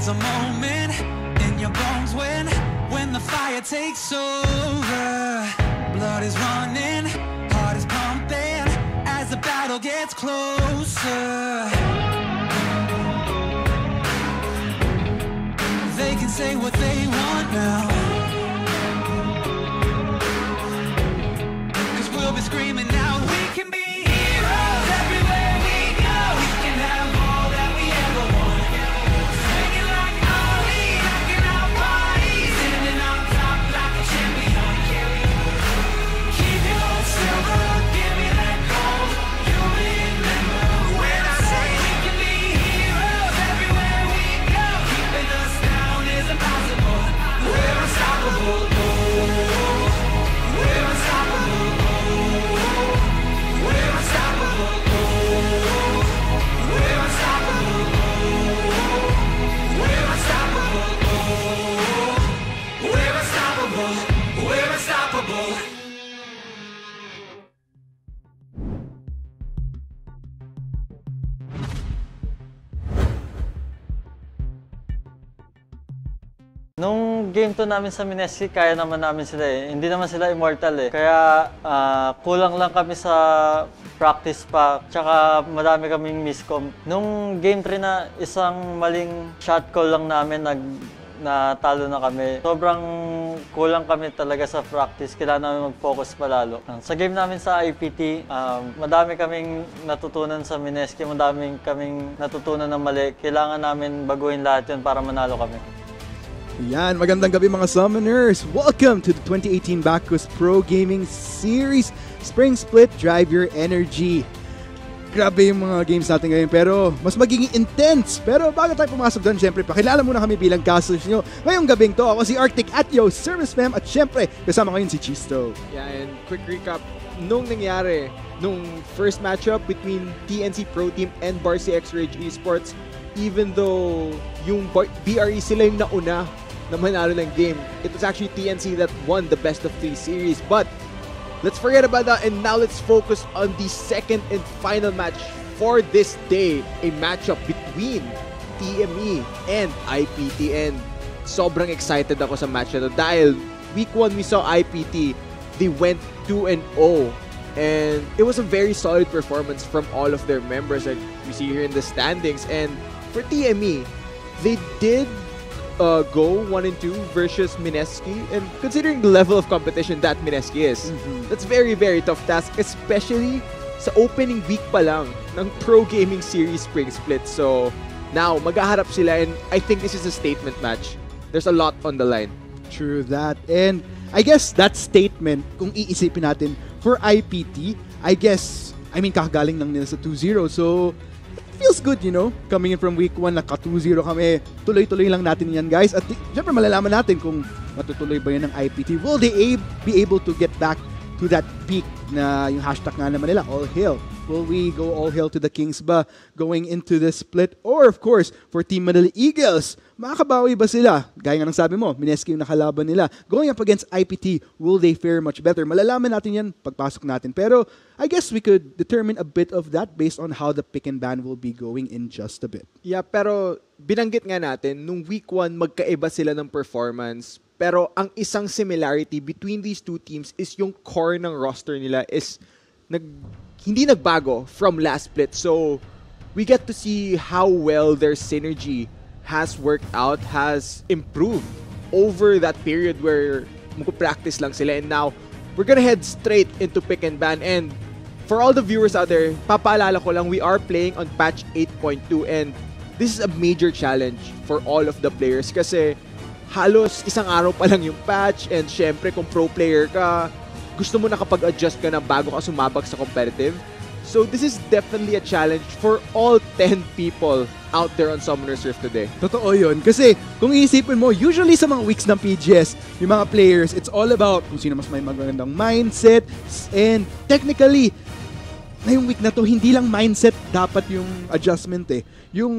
There's a moment in your bones when the fire takes over. Blood is running, heart is pumping as the battle gets closer. They can say what they want now, 'cause we'll be screaming now. We can be heroes everywhere we go. We can have all that we ever want. Swinging like Ali, rocking our bodies, standing on top like a champion. Keep your silver, give me that gold. You'll remember when I say we can be heroes everywhere we go. Keeping us down is impossible. We're unstoppable. We're unstoppable. We're unstoppable. We're unstoppable. We're unstoppable. We're unstoppable. We're unstoppable. Nung game 2 namin sa Mineski, kaya naman namin sila eh. Hindi naman sila immortal eh. Kaya kulang lang kami sa practice pa. Tsaka madami kaming miscom. Nung game 3 na isang maling shot call lang namin, natalo na kami. Sobrang kulang kami talaga sa practice. Kailangan namin mag-focus palalo. Sa game namin sa IPT, madami kaming natutunan sa Mineski. Madami kaming natutunan ng mali. Kailangan namin baguhin lahat yun para manalo kami. Yan, magandang gabi mga summoners! Welcome to the 2018 Bacchus Pro Gaming Series Spring Split Drive Your Energy. Grabe yung mga games natin ngayon pero mas magiging intense. Pero bago tayo pumasok doon, syempre pakilala muna kami bilang casters nyo. Ngayong gabing to, ako si Arctic at Yo, Service Fam, at syempre kasama ngayon si Chisto. Yeah, and quick recap, nung nangyari, nung first matchup between TNC Pro Team and Barcy X-Rage Esports, even though yung BRE sila yung nauna na manalo ng game, it was actually TNC that won the best of 3 series. But let's forget about that and now let's focus on the second and final match for this day, a matchup between TME and IPT. And sobrang excited ako sa match na to dahil week 1 we saw IPT, they went 2-0 and it was a very solid performance from all of their members like we see here in the standings. And for TME, they did go 1-2 versus Mineski, and considering the level of competition that Mineski is, that's very tough task, especially sa opening week pa lang ng Pro Gaming Series Spring Split. So now maghaharap sila and I think this is a statement match. There's a lot on the line. True that. And I guess that statement, kung iisipin natin for IPT, I mean kakagaling lang nila sa 2-0, so feels good, you know, coming in from week 1, naka 2-0 kami. Tuloy-tuloy lang natin yan, guys. At syempre, malalaman natin kung matutuloy ba yan ng IPT. Will they be able to get back to that peak na yung hashtag nga naman nila, all hail? Will we go all hail to the Kings ba going into the split? Or of course, for Team Manila Eagles, makakabawi ba sila? Gaya nga ng sabi mo, Mineski yung nakalaban nila. Going up against IPT, will they fare much better? Malalaman natin yan pagpasok natin. Pero I guess we could determine a bit of that based on how the pick and ban will be going in just a bit. Yeah, pero binanggit nga natin, nung week 1, magkaiba sila ng performance. Pero ang isang similarity between these two teams is yung core ng roster nila is hindi nagbago from last split. So we get to see how well their synergy has worked out, has improved over that period where magpo-practice lang sila. And now, we're gonna head straight into pick and ban. And for all the viewers out there, papaalala ko lang, we are playing on patch 8.2 and this is a major challenge for all of the players kasi halos isang araw pa lang yung patch and syempre kung pro player ka, gusto mo nakapag-adjust ka na bago ka sumabak sa competitive. So this is definitely a challenge for all 10 people out there on Summoner's Rift today. Totoo yun. Kasi kung iisipin mo, usually sa mga weeks ng PGS, yung mga players, it's all about kung sino mas may magandang mindset. And technically, ngayong week na to, hindi lang mindset dapat yung adjustment eh. Yung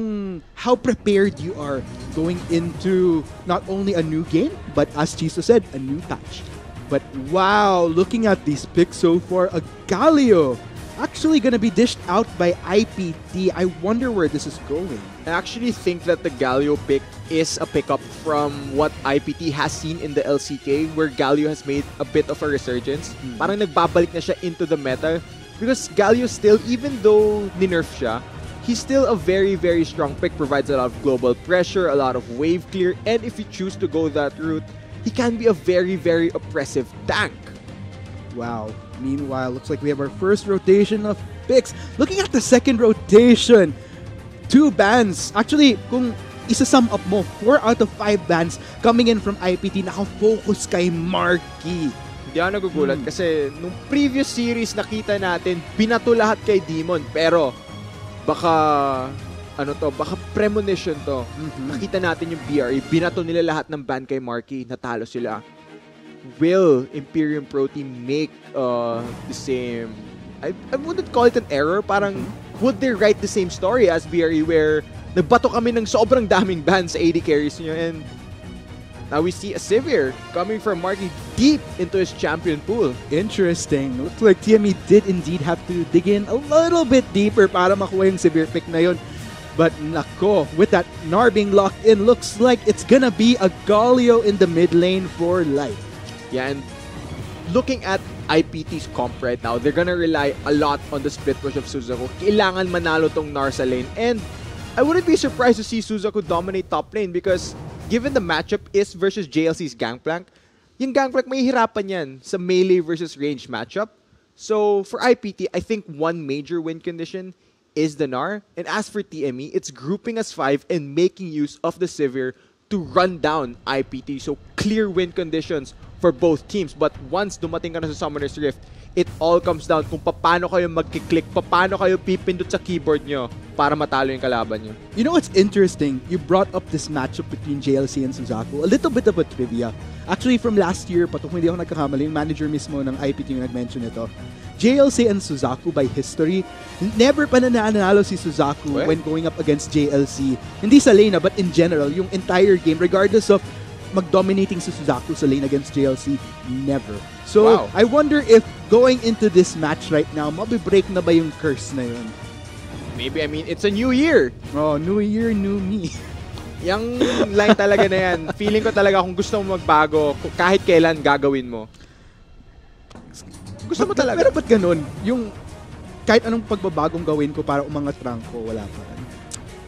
how prepared you are going into not only a new game, but as Chiso said, a new patch. But wow, looking at these picks so far, a Galio actually gonna be dished out by IPT. I wonder where this is going. I actually think that the Galio pick is a pickup from what IPT has seen in the LCK, where Galio has made a bit of a resurgence. Parang nagbabalik na siya into the meta. Because Galio still, even though ninerf siya, he's still a very, very strong pick. Provides a lot of global pressure, a lot of wave clear, and if you choose to go that route, he can be a very, very oppressive tank. Wow. Meanwhile, looks like we have our first rotation of picks. Looking at the second rotation, 2 bans. Actually, kung isa-sum up mo, 4 out of 5 bans coming in from IPT, naka-focus kay Marky. Hindi ako nagugulat kasi nung previous series nakita natin, binato lahat kay Demon. Pero baka baka premonition to. Nakita natin yung BRE, binato nila lahat ng ban kay Marky, natalo sila. Will Imperium Pro Team make the same, I wouldn't call it an error, parang would they write the same story as BRE where nagbato kami ng sobrang daming bans sa AD carries nyo, and now we see a Sivir coming from Marky deep into his champion pool. Interesting. Looks like TME did indeed have to dig in a little bit deeper para makuha yung Sivir pick na yun. But nako, with that Gnar being locked in, looks like it's gonna be a Galio in the mid lane for life. Yeah, and looking at IPT's comp right now, they're gonna rely a lot on the split push of Suzaku. Kailangan manalo tong Gnar sa lane, and I wouldn't be surprised to see Suzaku dominate top lane because given the matchup is versus JLC's Gangplank, yung Gangplank may hirapan yan sa melee versus range matchup. So for IPT, I think one major win condition is the Gnar. And as for TME, it's grouping as 5 and making use of the Sivir to run down IPT. So clear win conditions for both teams. But once dumating ka na sa Summoner's Rift, it all comes down kung paano kayo magkiklik, paano kayo pipindot sa keyboard nyo para matalo yung kalaban nyo. You know what's interesting? You brought up this matchup between JLC and Suzaku. A little bit of a trivia. Actually, from last year, kung hindi ako nagkakamali, yung manager mismo ng IPT yung nag-mention ito. JLC and Suzaku by history, never pa nananalo si Suzaku when going up against JLC. Hindi sa lane, but in general, yung entire game, regardless of mag-dominating si Suzaku sa lane against JLC, never. So, I wonder if going into this match right now, mabibreak na ba yung curse na yun? Maybe, I mean, it's a new year. Oh, new year, new me. Yung line talaga na yan, feeling ko talaga kung gusto mo magbago, kahit kailan gagawin mo. Gusto mo talaga. Pero ba't ganun? Yung kahit anong pagbabagong gawin ko para umangat rank ko, wala pa rin.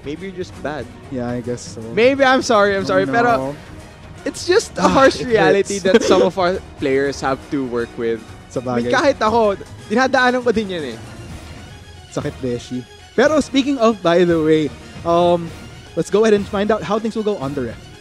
Maybe you're just bad. Yeah, I guess so. Maybe, I'm sorry. No. Pero it's just a harsh reality that some of our players have to work with. Sa I mean, bagay. kahit ako, dinadaanan ko din yan eh. Sakit beshi. Pero speaking of, by the way, let's go ahead and find out how things will go on the ref.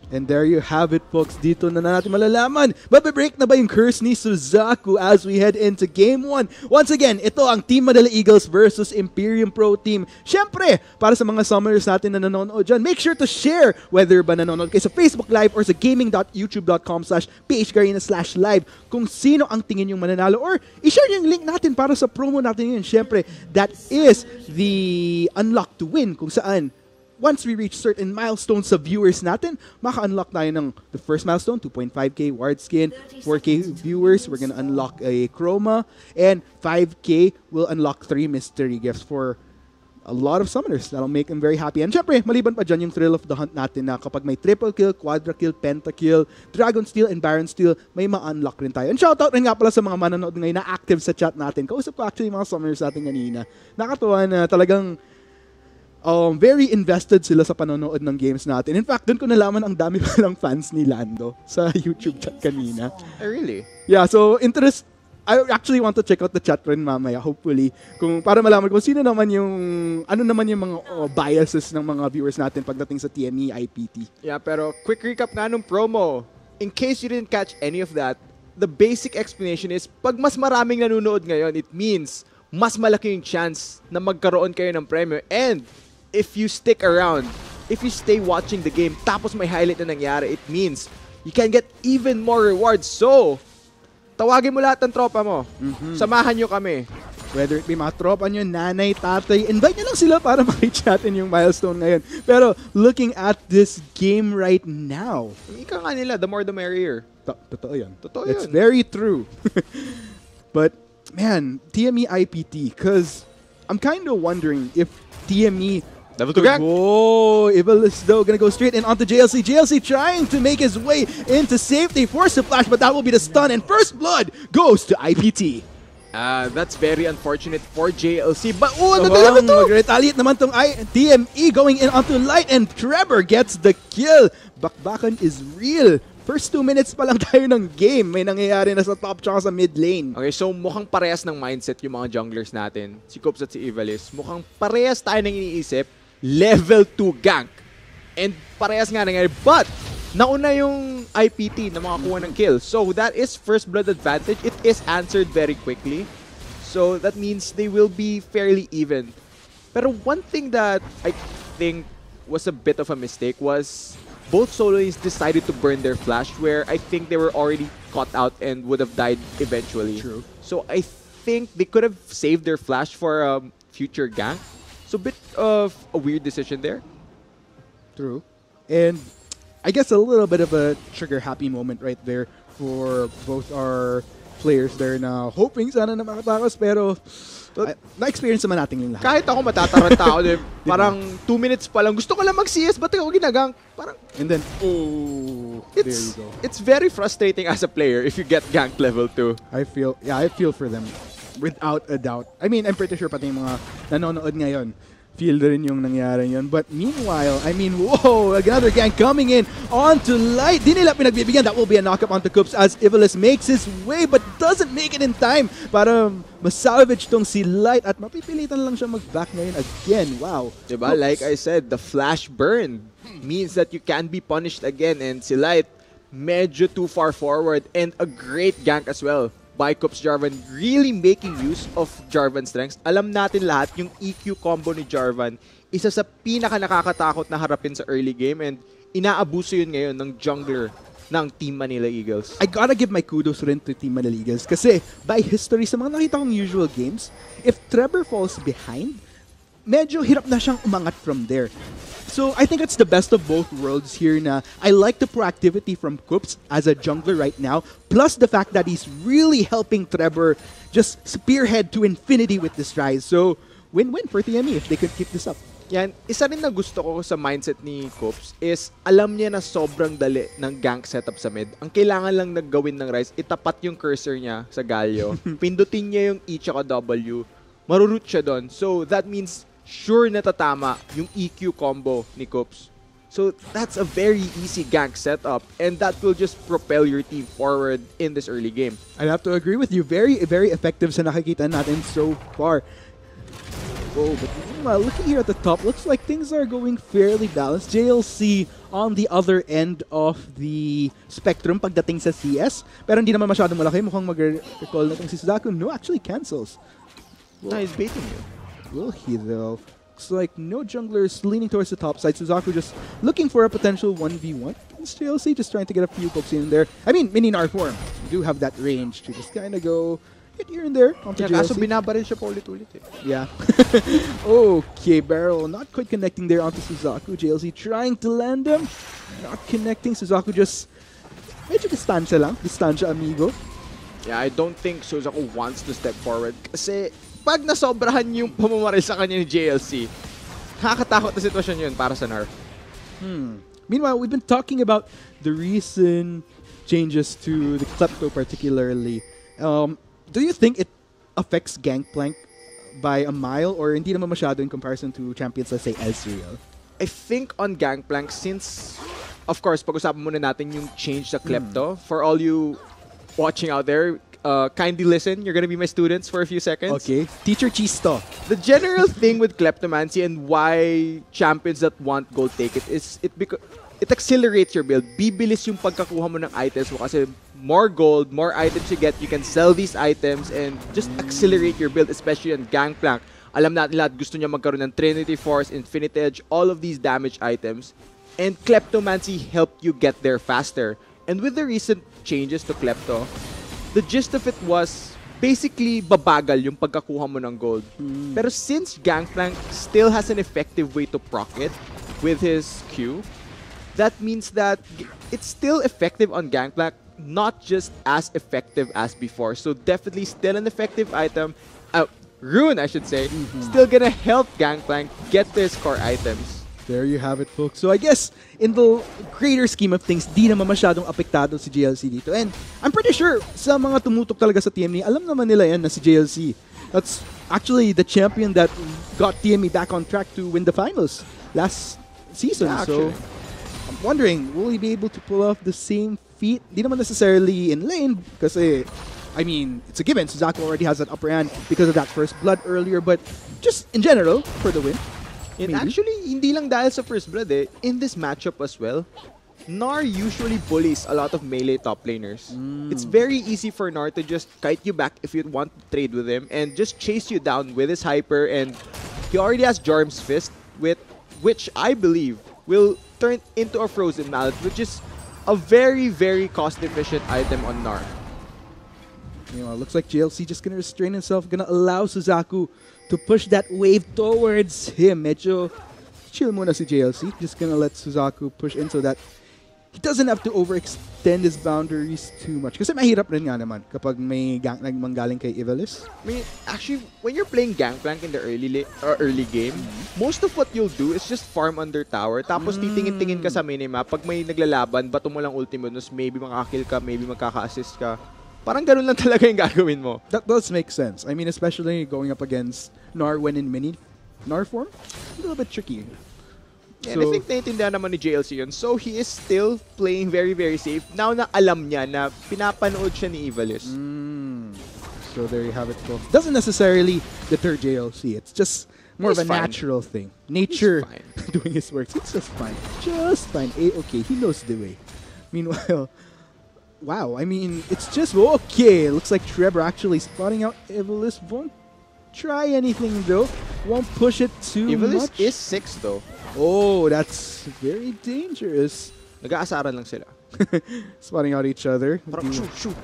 And there you have it, folks. Dito na natin malalaman. Mabibreak na ba yung curse ni Suzaku as we head into Game 1? Once again, ito ang Team Manila Eagles versus Imperium Pro Team. Siyempre, para sa mga summoners natin na nanonood dyan, make sure to share whether ba nanonood kayo sa Facebook Live or sa gaming.youtube.com/phgarena/live kung sino ang tingin yung mananalo, or i-share yung link natin para sa promo natin yun. Siyempre, that is the unlock to win kung saan once we reach certain milestones sa viewers natin, maka-unlock tayo ng the first milestone, 2.5k ward skin, 4k viewers, we're gonna unlock a chroma, and 5k will unlock 3 mystery gifts for a lot of summoners. That'll make them very happy. And syempre, maliban pa dyan yung thrill of the hunt natin na kapag may triple kill, quadra kill, pentakill, dragon steal, and baron steal, may ma-unlock rin tayo. And shoutout rin nga pala sa mga manonood ngayon na active sa chat natin. Kausap ko actually mga summoners natin kanina. Nakatuwa na talagang very invested sila sa panonood ng games natin. In fact, doon ko nalaman ang dami palang fans ni Lando sa YouTube chat kanina. Really? Yeah, so I actually want to check out the chat rin mamaya, hopefully, para malaman kung sino naman yung, ano naman yung mga biases ng mga viewers natin pagdating sa TME, IPT. Yeah, pero quick recap nga nung promo. In case you didn't catch any of that, the basic explanation is, pag mas maraming nanonood ngayon, it means mas malaki yung chance na magkaroon kayo ng premyo. And if you stick around, if you stay watching the game, tapos may highlight na nangyari, it means you can get even more rewards. So, tawagin mo lahat ng tropa mo. Samahan nyo kami. Whether it be mga tropa nyo, nanay, tatay, invite nyo lang sila para makreach natin yung milestone ngayon. Pero looking at this game right now, Ika nga nila, the more the merrier. totoo yan. Totoo It's yun. very true. But, man, TME IPT, because I'm kind of wondering if TME Level 2 gang. Oh, Evil is though gonna go straight in onto JLC. JLC trying to make his way into safety, force the flash, but that will be the stun, and first blood goes to IPT. That's very unfortunate for JLC. But, level 2! Mag-retaliate naman tong TME going in onto Light, and Trevor gets the kill. Bakbakan is real. First 2 minutes pa lang tayo ng game. May nangyayari na sa top tsaka sa mid lane. Okay, so mukhang parehas ng mindset yung mga junglers natin. Si Coops at si Evalis. Mukhang parehas tayo ng iniisip. Level 2 gank. And parehas nga nangyari. But, nauna yung IPT na makakuha ng kill. So, that is first blood advantage. It is answered very quickly. So, that means they will be fairly even. Pero one thing that I think was a bit of a mistake was both soloists decided to burn their flash, where I think they were already caught out and would have died eventually. True. So, I think they could have saved their flash for a future gank. So, a bit of a weird decision there. True. And I guess a little bit of a trigger happy moment right there for both our players there na hoping sana na makatakas, pero na-experience naman natin yung lahat. Kahit ako matataranta ako, parang 2 minutes pa lang, gusto ko lang mag-CS, ba't ako ginagang? Parang, And then, oh, there you go. it's very frustrating as a player if you get gank level 2. I feel for them. Without a doubt. I mean, I'm pretty sure pati yung mga nanonood ngayon, feel rin yung nangyari yun. But meanwhile, I mean, whoa, another gang coming in onto Light. Di nila pinagbibigyan. That will be a knock-up onto Coops as Evalis makes his way but doesn't make it in time para masalvage tong si Light at mapipilitan lang siya mag-back ngayon again. Wow. Diba? Coops. Like I said, the flash burn means that you can be punished again, and si Light medyo too far forward, and a great gank as well by Coops Jarvan, really making use of Jarvan's strengths. Alam natin lahat, yung EQ combo ni Jarvan, isa sa pinaka nakakatakot na harapin sa early game, and inaabuso yun ngayon ng jungler ng Team Manila Eagles. I gotta give my kudos rin to Team Manila Eagles kasi by history, sa mga nakita kong usual games, if Trevor falls behind, medyo hirap na siyang umangat from there. So I think it's the best of both worlds here na I like the proactivity from Coops as a jungler right now, plus the fact that he's really helping Trevor just spearhead to infinity with this rise. So win-win for TME if they could keep this up. Yan, isa rin na gusto ko sa mindset ni Coops is alam niya na sobrang dali ng gank setup sa mid. Ang kailangan lang naggawin ng Rise, itapat yung cursor niya sa Galio, pindutin niya yung E tsaka W, maruroot siya doon. So that means sure na tatama yung EQ combo ni Coops. So that's a very easy gank setup, and that will just propel your team forward in this early game. I'd have to agree with you. Very, very effective sa nakikita natin so far. Oh, but meanwhile, looking here at the top, looks like things are going fairly balanced. JLC on the other end of the spectrum pagdating sa CS. Pero hindi naman masyadong malaki. Mukhang mag-recall na itong si Suzaku. No, actually cancels. Nah, he's baiting you. Will he though? Looks like no junglers leaning towards the top side. Suzaku just looking for a potential 1v1. Against JLC just trying to get a few pokes in there. I mean, mini R form. You do have that range to just kind of go hit here and there onto Yeah, kaso JLC. binabaril siya pa ulit-ulit eh. Yeah. Okay, Barrel not quite connecting there onto Suzaku. JLC trying to land him. Not connecting. Suzaku just medyo distansya lang. Distansya, amigo. Yeah, I don't think Suzaku wants to step forward kasi pag nasobrahan yung pamamaril sa kanya ni JLC, nakakatakot na sitwasyon yun para sa Nar. Meanwhile, we've been talking about the recent changes to the Klepto particularly. Do you think it affects Gangplank by a mile or hindi naman masyado in comparison to champions, let's say, Ezreal? I think on Gangplank, since, of course, pag-usapan muna natin yung change sa Klepto. For all you watching out there, kindly listen. You're gonna be my students for a few seconds. Okay. Teacher Chisto. The general thing with Kleptomancy and why champions that want gold take it is it accelerates your build. Bibilis yung pagkakuha mo ng items mo kasi more gold, more items you get, you can sell these items and just accelerate your build, especially on Gangplank. Alam natin lahat, gusto niya magkaroon ng Trinity Force, Infinite Edge, all of these damage items. And Kleptomancy helped you get there faster. And with the recent changes to Klepto, the gist of it was basically babagal yung pagkakuha mo ng gold. Pero since Gangplank still has an effective way to proc it with his Q, that means that it's still effective on Gangplank, not just as effective as before. So definitely still an effective item. Rune, I should say, still gonna help Gangplank get their score items. There you have it, folks. So I guess in the greater scheme of things, di naman masyadong apektado si JLC dito. And I'm pretty sure sa mga tumutok talaga sa TME, alam naman nila yan na si JLC. That's actually the champion that got TME back on track to win the finals last season. Yeah, so I'm wondering, will he be able to pull off the same feat? Di naman necessarily in lane kasi I mean, it's a given. Suzaku already has that upper hand because of that first blood earlier, but just in general, for the win. And maybe. actually, hindi lang dahil sa first blood in this matchup as well, Gnar usually bullies a lot of melee top laners. It's very easy for Gnar to just kite you back if you want to trade with him and just chase you down with his hyper, and he already has Jarm's Fist, which I believe will turn into a Frozen Mallet, which is a very, very cost-efficient item on Gnar. You know, it looks like JLC just gonna restrain himself, gonna allow Suzaku to push that wave towards him. Medyo chill muna si JLC. Just gonna let Suzaku push in so that he doesn't have to overextend his boundaries too much. Kasi mahirap rin nga naman kapag may manggaling kay Ivalice. I mean, actually, when you're playing Gangplank in the early game, most of what you'll do is just farm under tower, tapos titingin-tingin ka sa minimap. Pag may naglalaban, bato mo lang ultimate, maybe makakakill ka, maybe magkaka-assist ka. Parang ganun lang talaga yung gagawin mo. That does make sense. I mean, especially going up against Gnar when in mini Gnar form, a little bit tricky. And I think naiintindihan naman ni JLC yun. So he is still playing very, very safe. Now na alam niya na pinapanood siya ni Ivalice. So there you have it, folks. Doesn't necessarily deter JLC. It's just more of a natural thing. Nature doing his work. It's just fine. Just fine. Okay, he knows the way. Meanwhile, wow, I mean, it's just okay. It looks like Trevor actually spotting out Ivalice. Won't try anything though. Won't push it too Ivalice much. is 6 though. Oh, that's very dangerous. Nag-aasaran lang sila. Spotting out each other. Parang shoot. Shoot.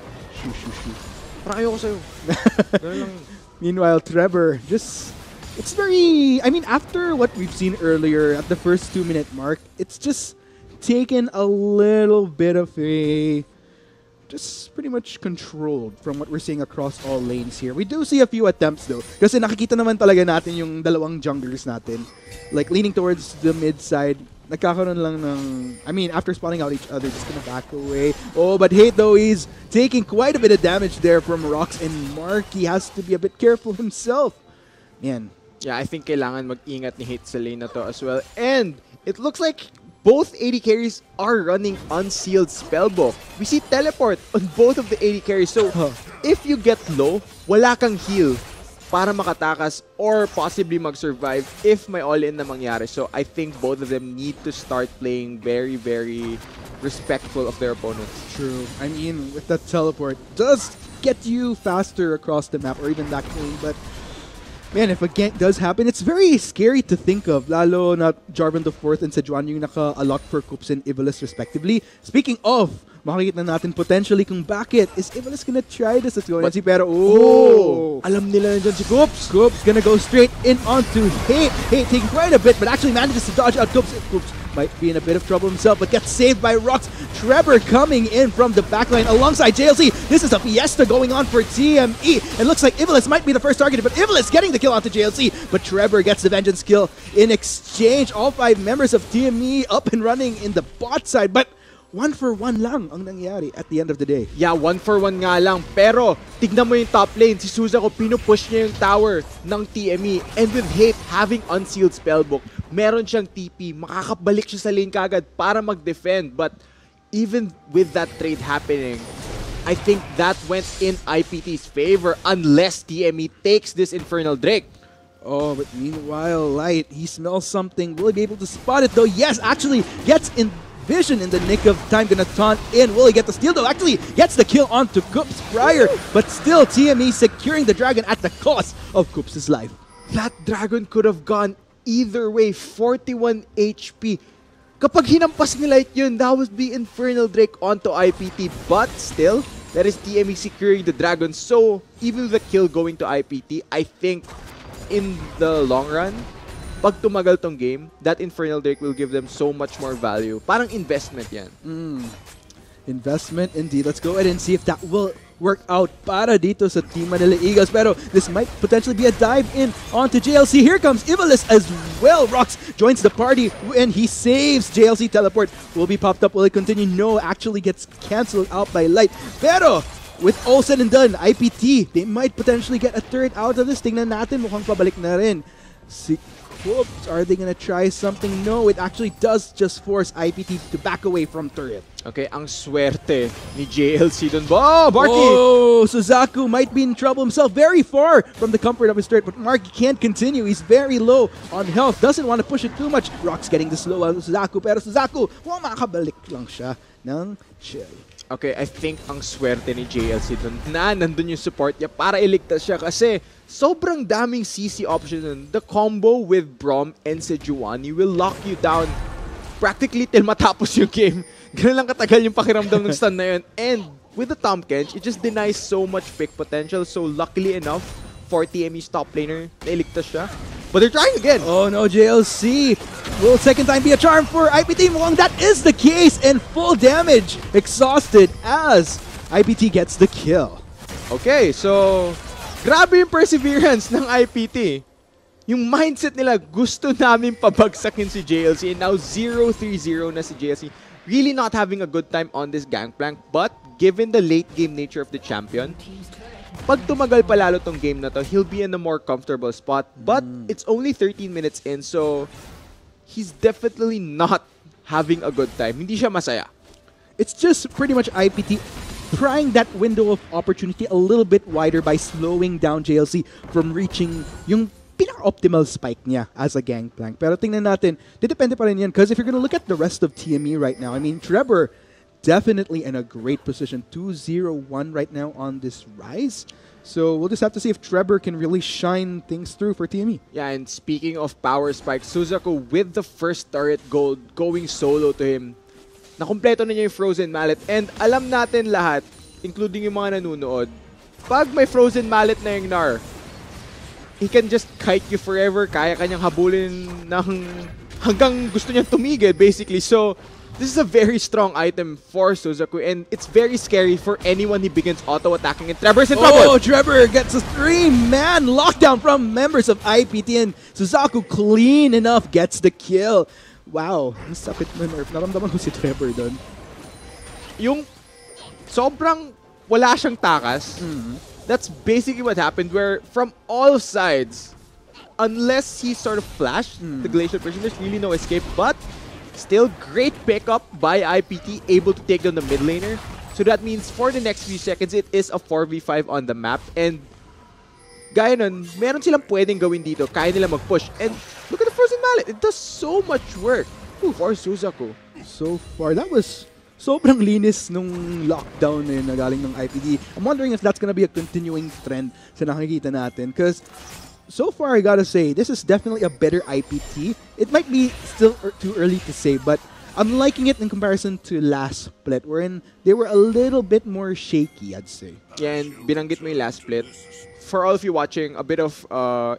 Parang ayoko sa'yo. Ganun lang. Meanwhile, Trevor just... It's very... I mean, after what we've seen earlier at the first 2-minute mark, it's just taken a little bit of a... Just pretty much controlled from what we're seeing across all lanes here. We do see a few attempts though. Kasi nakikita naman talaga natin yung dalawang junglers natin. Like leaning towards the mid side. Nagkakaroon lang ng... I mean, after spotting out each other, just gonna back away. Oh, but Hate though, he's taking quite a bit of damage there from Rocks and Mark. He has to be a bit careful himself. Man. Yeah, I think kailangan mag-ingat ni Hate sa lane na to as well. And it looks like both AD carries are running unsealed spellbook. We see teleport on both of the AD carries. So, if you get low, wala kang heal para makatakas or possibly mag-survive if may all-in na mangyari. So, I think both of them need to start playing very, very respectful of their opponents. True. I mean, with that teleport, does get you faster across the map or even back lane, but man, if a gank does happen, it's very scary to think of. Lalo na Jarvan the 4th and Sejuani yung naka-allot for Coops and Ivalice respectively. Speaking of, makikita natin potentially kung bakit. Is Ivalice gonna try this? Let's go and see. Pero, alam nila na dyan si Coops. Coops gonna go straight in onto Hate. Hate taking quite a bit, but actually manages to dodge out Coops. Coops might be in a bit of trouble himself, but gets saved by Rocks. Trevor coming in from the backline alongside JLC. This is a fiesta going on for TME. It looks like Ivalice might be the first target, but Ivalice getting the kill onto JLC. But Trevor gets the vengeance kill in exchange. All 5 members of TME up and running in the bot side, but 1-for-1 lang ang nangyari at the end of the day. Yeah, 1-for-1 nga lang. Pero, tignan mo yung top lane. Si Suzaku, pinupush niya yung tower ng TME. And with Hate having unsealed spellbook, meron siyang TP. Makakabalik siya sa lane kagad para mag-defend. But even with that trade happening, I think that went in IPT's favor unless TME takes this Infernal Drake. Oh, but meanwhile, Light, he smells something. Will he be able to spot it though? Yes, actually gets in vision in the nick of time. Gonna taunt in. Will he get the steal though? Actually gets the kill onto Coops prior, but still TME securing the dragon at the cost of Coops' life. That dragon could have gone either way. 41 HP. Kapag hinampas ni Light yun, that would be Infernal Drake onto IPT. But still, That is TME securing the dragon. So, even with the kill going to IPT, I think in the long run, pag tumagal tong game, that Infernal Drake will give them so much more value. Parang investment yan. Investment indeed. Let's go ahead and see if that will work out para dito sa Team Manila Eagles. Pero this might potentially be a dive in onto JLC. Here comes Ivalis as well. Rox joins the party and he saves JLC. Teleport will be popped up. Will it continue? No, actually gets cancelled out by Light. Pero with all said and done, IPT, they might potentially get a third out of this. Tingnan natin, mukhang pabalik na rin. Si Oops, are they gonna try something? No, it actually does just force IPT to back away from turret. Okay, ang swerte ni JLC dun. Oh, Barky! Oh, Suzaku might be in trouble himself, very far from the comfort of his turret, but Marky can't continue. He's very low on health, doesn't want to push it too much. Rock's getting the slow out of Suzaku, pero Suzaku, makakabalik lang siya ng chill. Okay, I think ang swerte ni JLC dun na nandun yung support niya para iligtas siya kasi sobrang daming CC options dun. The combo with Braum and Sejuani will lock you down practically till matapos yung game. Ganun lang katagal yung pakiramdam ng stun na yun. And with the Tom Kench, it just denies so much pick potential. So luckily enough for TME's top laner, nailigtas siya. But they're trying again. Oh no, JLC. Will second time be a charm for IPT? Mukhang that is the case, and full damage exhausted as IPT gets the kill. Okay, so grabe yung perseverance ng IPT. Yung mindset nila, gusto namin pabagsakin si JLC, and now 0-3-0 na si JLC. Really not having a good time on this gangplank, but given the late game nature of the champion, pag tumagal pa lalo tong game na to, he'll be in a more comfortable spot. But it's only 13 minutes in, so he's definitely not having a good time. Hindi siya masaya. It's just pretty much IPT prying that window of opportunity a little bit wider by slowing down JLC from reaching yung pinaka-optimal spike niya as a gangplank. Pero tingnan natin, depende pa rin yan. Because if you're gonna look at the rest of TME right now, I mean, Trevor definitely in a great position. 2-0-1 right now on this rise. So we'll just have to see if Trevor can really shine things through for TME. Yeah, and speaking of power spike, Suzaku with the first turret gold going solo to him. Nakumpleto na niya yung Frozen Mallet. And alam natin lahat, including yung mga nanunood, pag may Frozen Mallet na yung Gnar, he can just kite you forever. Kaya kanyang habulin ng hanggang gusto niyang tumigil, basically. So, this is a very strong item for Suzaku, and it's very scary for anyone who begins auto-attacking, and Trevor's in trouble! Oh, Trevor gets a 3-man lockdown from members of IPT, and Suzaku clean enough gets the kill. Wow, masakit na nerf. Naramdaman ko si Trevor doon. Yung sobrang wala siyang takas, that's basically what happened, where from all sides, unless he sort of flashed the Glacial Prison, there's really no escape, but still, great pickup by IPT, able to take down the mid laner. So that means for the next few seconds, it is a 4v5 on the map. And gaya nun, meron silang pwedeng gawin dito. Kaya nila mag-push. And look at the Frozen Mallet. It does so much work for Suzaku. So far, that was sobrang linis nung lockdown na galing ng IPT. I'm wondering if that's gonna be a continuing trend sa nakikita natin. Because so far, I gotta say, this is definitely a better IPT. It might be still too early to say, but I'm liking it in comparison to last split, wherein they were a little bit more shaky, I'd say. Yeah, and binanggit mo yung last split. For all of you watching, a bit of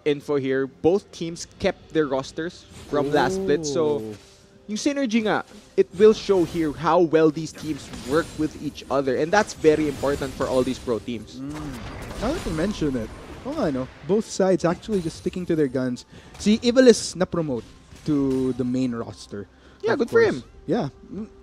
info here. Both teams kept their rosters from last split, so yung synergy nga, it will show here how well these teams work with each other, and that's very important for all these pro teams. Now that you mention it, both sides actually just sticking to their guns. See, Ivalis na-promote to the main roster. Yeah, good for him. Yeah,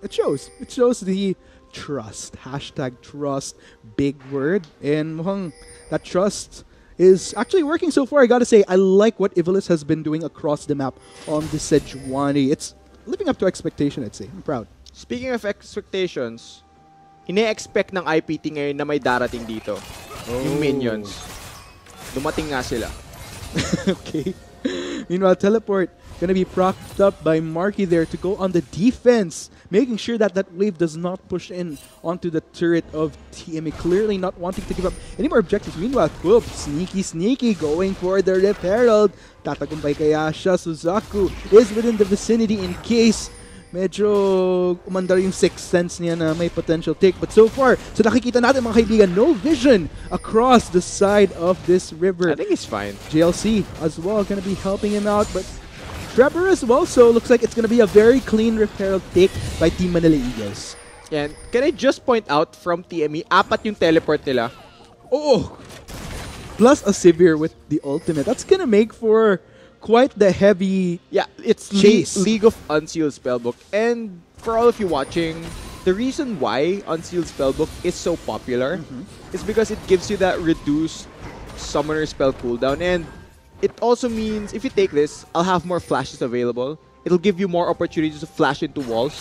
it shows. It shows the trust. Hashtag trust. Big word. And mukhang that trust is actually working so far. I gotta say, I like what Ivalis has been doing across the map on the Sejuani. It's living up to expectation, I'd say. I'm proud. Speaking of expectations, ine-expect ng IPT ngayon na may darating dito. Yung minions. Dumating nga sila. Okay. Meanwhile, Teleport gonna be propped up by Marky there to go on the defense, making sure that that wave does not push in onto the turret of TME, clearly not wanting to give up any more objectives. Meanwhile, Quilp, sneaky, going for the Rip Herald. Tatagumpay kaya siya. Suzaku is within the vicinity in case medyo umandar yung sixth sense niya na may potential take. But so far, so nakikita natin mga kaibigan, no vision across the side of this river. I think he's fine. JLC as well gonna be helping him out, but Trevor as well, so looks like it's gonna be a very clean referral take by Team Manila Eagles. And can I just point out from TME, 4 yung teleport nila. Oh! Plus a Sivir with the ultimate. That's gonna make for quite the heavy Yeah, it's chase. League of Unsealed Spellbook. And for all of you watching, the reason why Unsealed Spellbook is so popular is because it gives you that reduced summoner spell cooldown. And it also means if you take this, I'll have more flashes available. It'll give you more opportunities to flash into walls.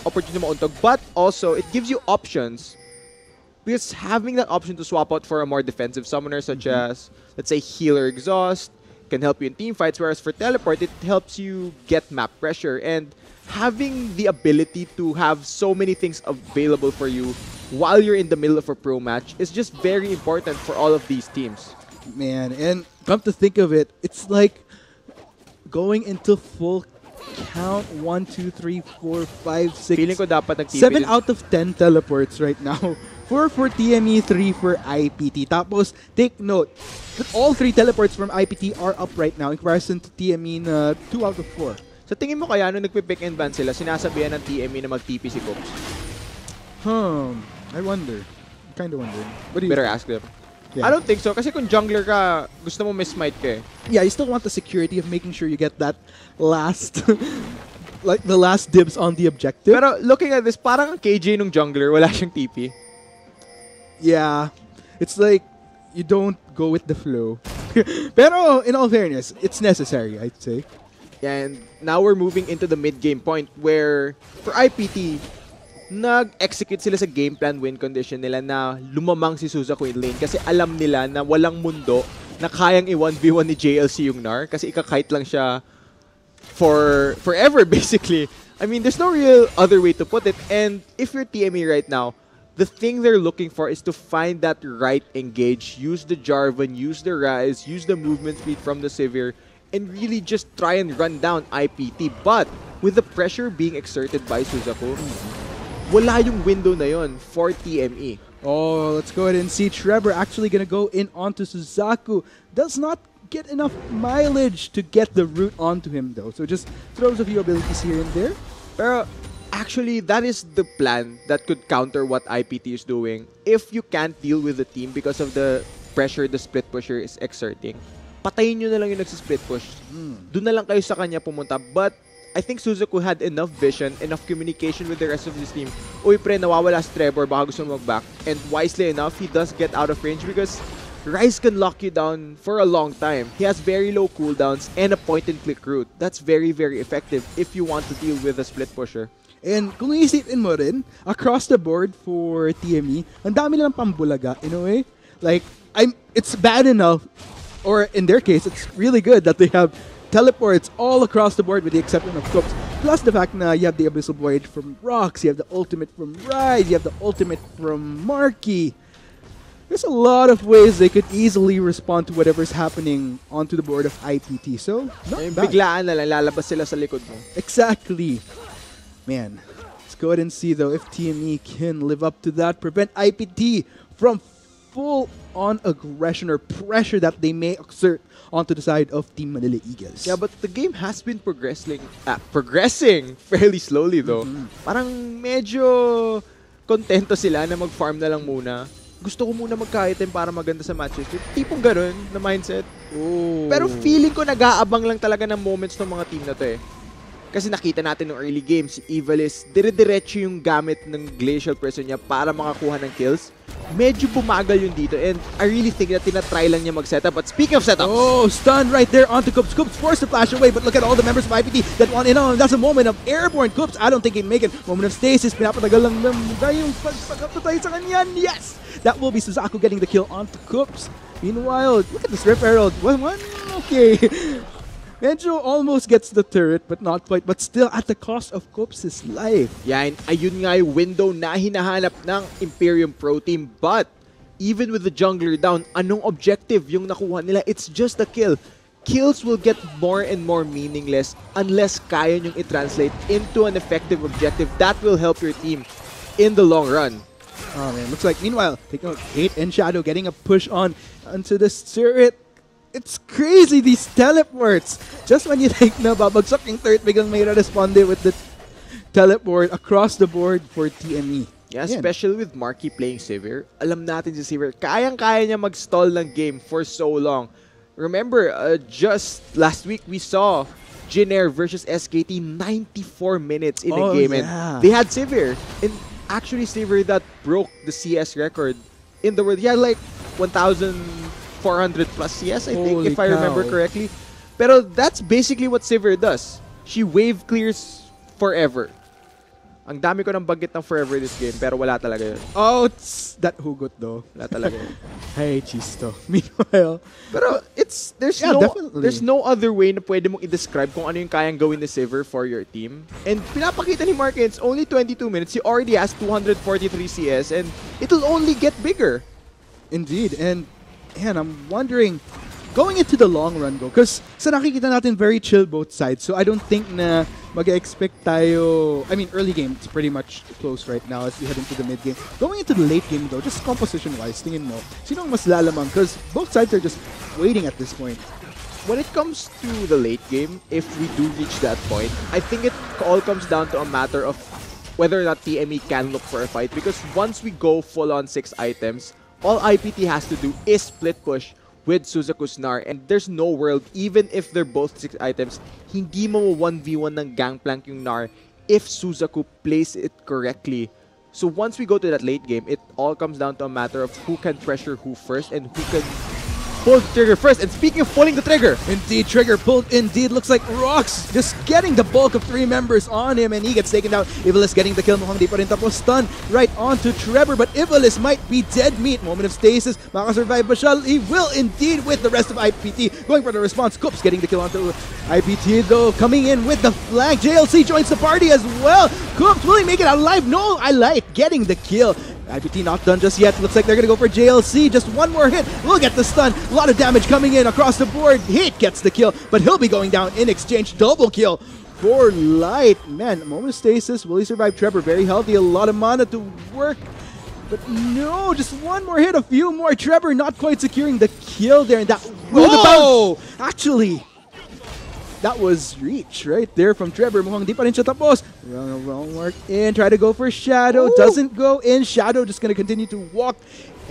Opportunity mauntog. But also, it gives you options. Because having that option to swap out for a more defensive summoner such as, let's say, Healer Exhaust, can help you in team fights, whereas for teleport, it helps you get map pressure. And having the ability to have so many things available for you while you're in the middle of a pro match is just very important for all of these teams. Man, and come to think of it, it's like going into full count 1, 2, 3, 4, 5, 6, Feeling ko dapat nag-TP 7 din. out of 10 teleports right now. 4 for TME, 3 for IPT. Tapos, take note, that all 3 teleports from IPT are up right now in comparison to TME na 2 out of 4. Sa tingin mo kaya nung nagpipick and ban sila, sinasabihan ng TME na mag-TP si Cooks? I wonder. I'm kind of wondering. What do you Better think? ask them. Yeah. I don't think so. Kasi kung jungler ka, gusto mo may smite ka eh. Yeah, you still want the security of making sure you get that last, like the last dibs on the objective. Pero looking at this, parang ang KJ nung jungler, wala siyang TP. Yeah, it's like you don't go with the flow. Pero in all fairness, it's necessary, I'd say. And now we're moving into the mid-game point where for IPT, nag-execute sila sa game plan win condition nila na lumamang si Suzaku in lane kasi alam nila na walang mundo na kayang i-1v1 ni JLC yung Nar kasi ikakite lang siya for forever basically. I mean, there's no real other way to put it. And if you're TME right now, the thing they're looking for is to find that right engage, use the Jarvan, use the Rise, use the movement speed from the Sivir, and really just try and run down IPT. But with the pressure being exerted by Suzaku, wala yung window na yon for TME. Oh, let's go ahead and see Trevor actually gonna go in onto Suzaku. Does not get enough mileage to get the root onto him though. So just throws a few abilities here and there. Pero actually, that is the plan that could counter what IPT is doing. If you can't deal with the team because of the pressure the split pusher is exerting, patayin nyo na lang yung nagsisplit push. Doon na lang kayo sa kanya pumunta. But I think Suzaku had enough vision, enough communication with the rest of his team. Uy pre, nawawala si Trevor, baka gusto mo mag-back. And wisely enough, he does get out of range because Rise can lock you down for a long time. He has very low cooldowns and a point-and-click route. That's very, very effective if you want to deal with a split pusher. And kung iisipin mo rin, across the board for TME, ang dami nilang pambulaga in a way. Like, it's bad enough, or in their case, it's really good that they have teleports all across the board with the exception of Cooks. Plus the fact na you have the Abyssal Void from Rox, you have the ultimate from Rise, you have the ultimate from Marky. There's a lot of ways they could easily respond to whatever's happening onto the board of IPT. So, not bad. Biglaan na lang, lalabas sila sa likod mo. Exactly. Man, let's go ahead and see though if TME can live up to that. Prevent IPT from full-on aggression or pressure that they may exert onto the side of Team Manila Eagles. Yeah, but the game has been progressing fairly slowly though. Parang medyo kontento sila na mag-farm na lang muna. Gusto ko muna magka-item para maganda sa matches. Yung tipong ganun na mindset. Oh. Pero feeling ko nag-aabang lang talaga ng moments ng mga team na to eh. Kasi nakita natin ng early games, si Evalis, dire-diretso yung gamit ng Glacial Prison niya para makakuha ng kills. Medyo bumagal yun dito and I really think that tinatry lang niya mag-setup. But speaking of setups... Oh, stun right there onto Coops. Coops forced to flash away, but look at all the members of IPT that want in on. That's a moment of airborne Coops. I don't think he can make it. Moment of stasis. Pinapatagal lang yung pagpagpatay sa kanyan. Yes! That will be Suzaku getting the kill onto Coops. Meanwhile, look at the Strip Herald. One. Okay. Medyo almost gets the turret, but not quite. But still, at the cost of Coops' life. Yan, ayun nga yung window na hinahanap ng Imperium Pro Team. But, even with the jungler down, anong objective yung nakuha nila? It's just a kill. kills will get more and more meaningless unless kaya nyong i-translate into an effective objective that will help your team in the long run. Oh man, looks like meanwhile, take note, Hate and Shadow getting a push on onto the turret. It's crazy, these teleports. Just when you think na babagsak yung turret, biglang may responde with the teleport across the board for TME. Yeah, especially with Marky playing Sivir. Alam natin si Sivir, kayang-kaya niya mag-stall ng game for so long. Remember, just last week we saw Jin Air versus SKT 94 minutes in a game. Yeah. And they had Sivir. And actually Sivir that broke the CS record in the world. He had like 1,400 plus CS, I think, if I remember correctly. Pero that's basically what Sivir does. She wave clears forever. Ang dami ko ng bagit ng forever this game, pero wala talaga yun. Oh, it's that hugot though. Wala talaga yun. Hey, Chisto. Meanwhile, Pero there's no other way na pwede mong i-describe kung ano yung kayang gawin ni Sivir for your team. And pinapakita ni Mark, it's only 22 minutes. He already has 243 CS and it'll only get bigger. indeed. And I'm wondering, going into the long run go, because sa nakikita natin very chill both sides. So I don't think na mag-expect tayo. I mean, early game, it's pretty much close right now as we head into the mid game. Going into the late game though, just composition-wise, tingin mo, sino ang mas lalamang? Because both sides are just waiting at this point. When it comes to the late game, if we do reach that point, I think it all comes down to a matter of whether or not TME can look for a fight. Because once we go full-on 6 items, all IPT has to do is split push with Suzaku's Gnar, and there's no world, even if they're both 6 items, hindi mo 1v1 ng gangplank yung Gnar if Suzaku plays it correctly. So once we go to that late game, it all comes down to a matter of who can pressure who first and who can pull the trigger first. And speaking of pulling the trigger, Indeed, trigger pulled. Indeed, looks like Rox just getting the bulk of 3 members on him, and he gets taken down. Ivalis getting the kill. Mukhang di pa rin tapos. Stun right onto Trevor, but Ivalis might be dead meat. Moment of stasis. Makasurvive ba siya? He will indeed with the rest of IPT. Going for the response. Coops getting the kill onto IPT though. Coming in with the flank. JLC joins the party as well. Coops, will he make it out alive? No, I like getting the kill. IPT not done just yet. Looks like they're going to go for JLC. Just one more hit. We'll get the stun. A lot of damage coming in across the board. Hate gets the kill, but he'll be going down in exchange. Double kill for Light. Man, moment of stasis. Will he survive? Trevor, very healthy. A lot of mana to work. But no, just one more hit. A few more. Trevor not quite securing the kill there. And that... Whoa! Actually... That was reach right there from Trevor. Mukhang di pa rin siya tapos. Wrong work in. Try to go for Shadow. Ooh. Doesn't go in. Shadow just gonna continue to walk.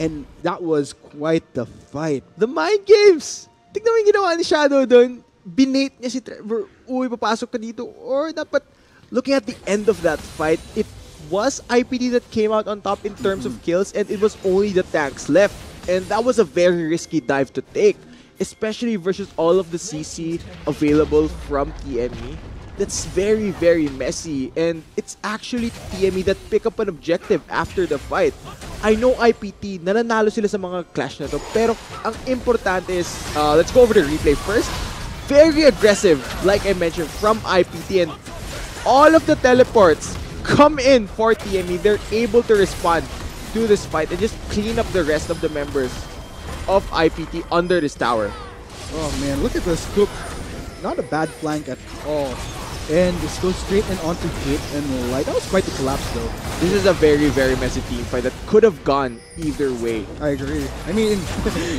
And that was quite the fight. the mind games. Tignan mo yung ginawa ni Shadow doon. Binate niya si Trevor. Uy, papasok ka dito. Or dapat, looking at the end of that fight, it was IPT that came out on top in terms of kills, and it was only the tanks left. And that was a very risky dive to take, especially versus all of the CC available from TME. That's very, very messy, and it's actually TME that pick up an objective after the fight. I know IPT, nananalo sila sa mga clash na to, pero ang importante is, let's go over the replay first. Very aggressive, like I mentioned, from IPT, and all of the teleports come in for TME. They're able to respond to this fight and just clean up the rest of the members of IPT under this tower. Oh man, look at the scoop. Not a bad flank at all. And this goes straight in onto Hate and Light. That was quite the collapse though. This is a very, very messy team fight that could have gone either way. I agree. I mean,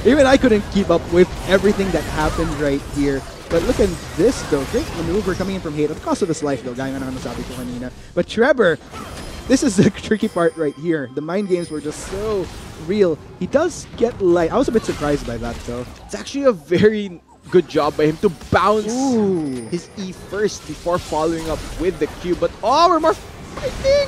even I couldn't keep up with everything that happened right here. But look at this though. Great maneuver coming in from Hate at the cost of his life though. Gaya nga nasabi ko kanina. But Trevor, this is the tricky part right here. The mind games were just so real. He does get Light. I was a bit surprised by that though. It's actually a very good job by him to bounce his E first before following up with the Q. But we're more fighting!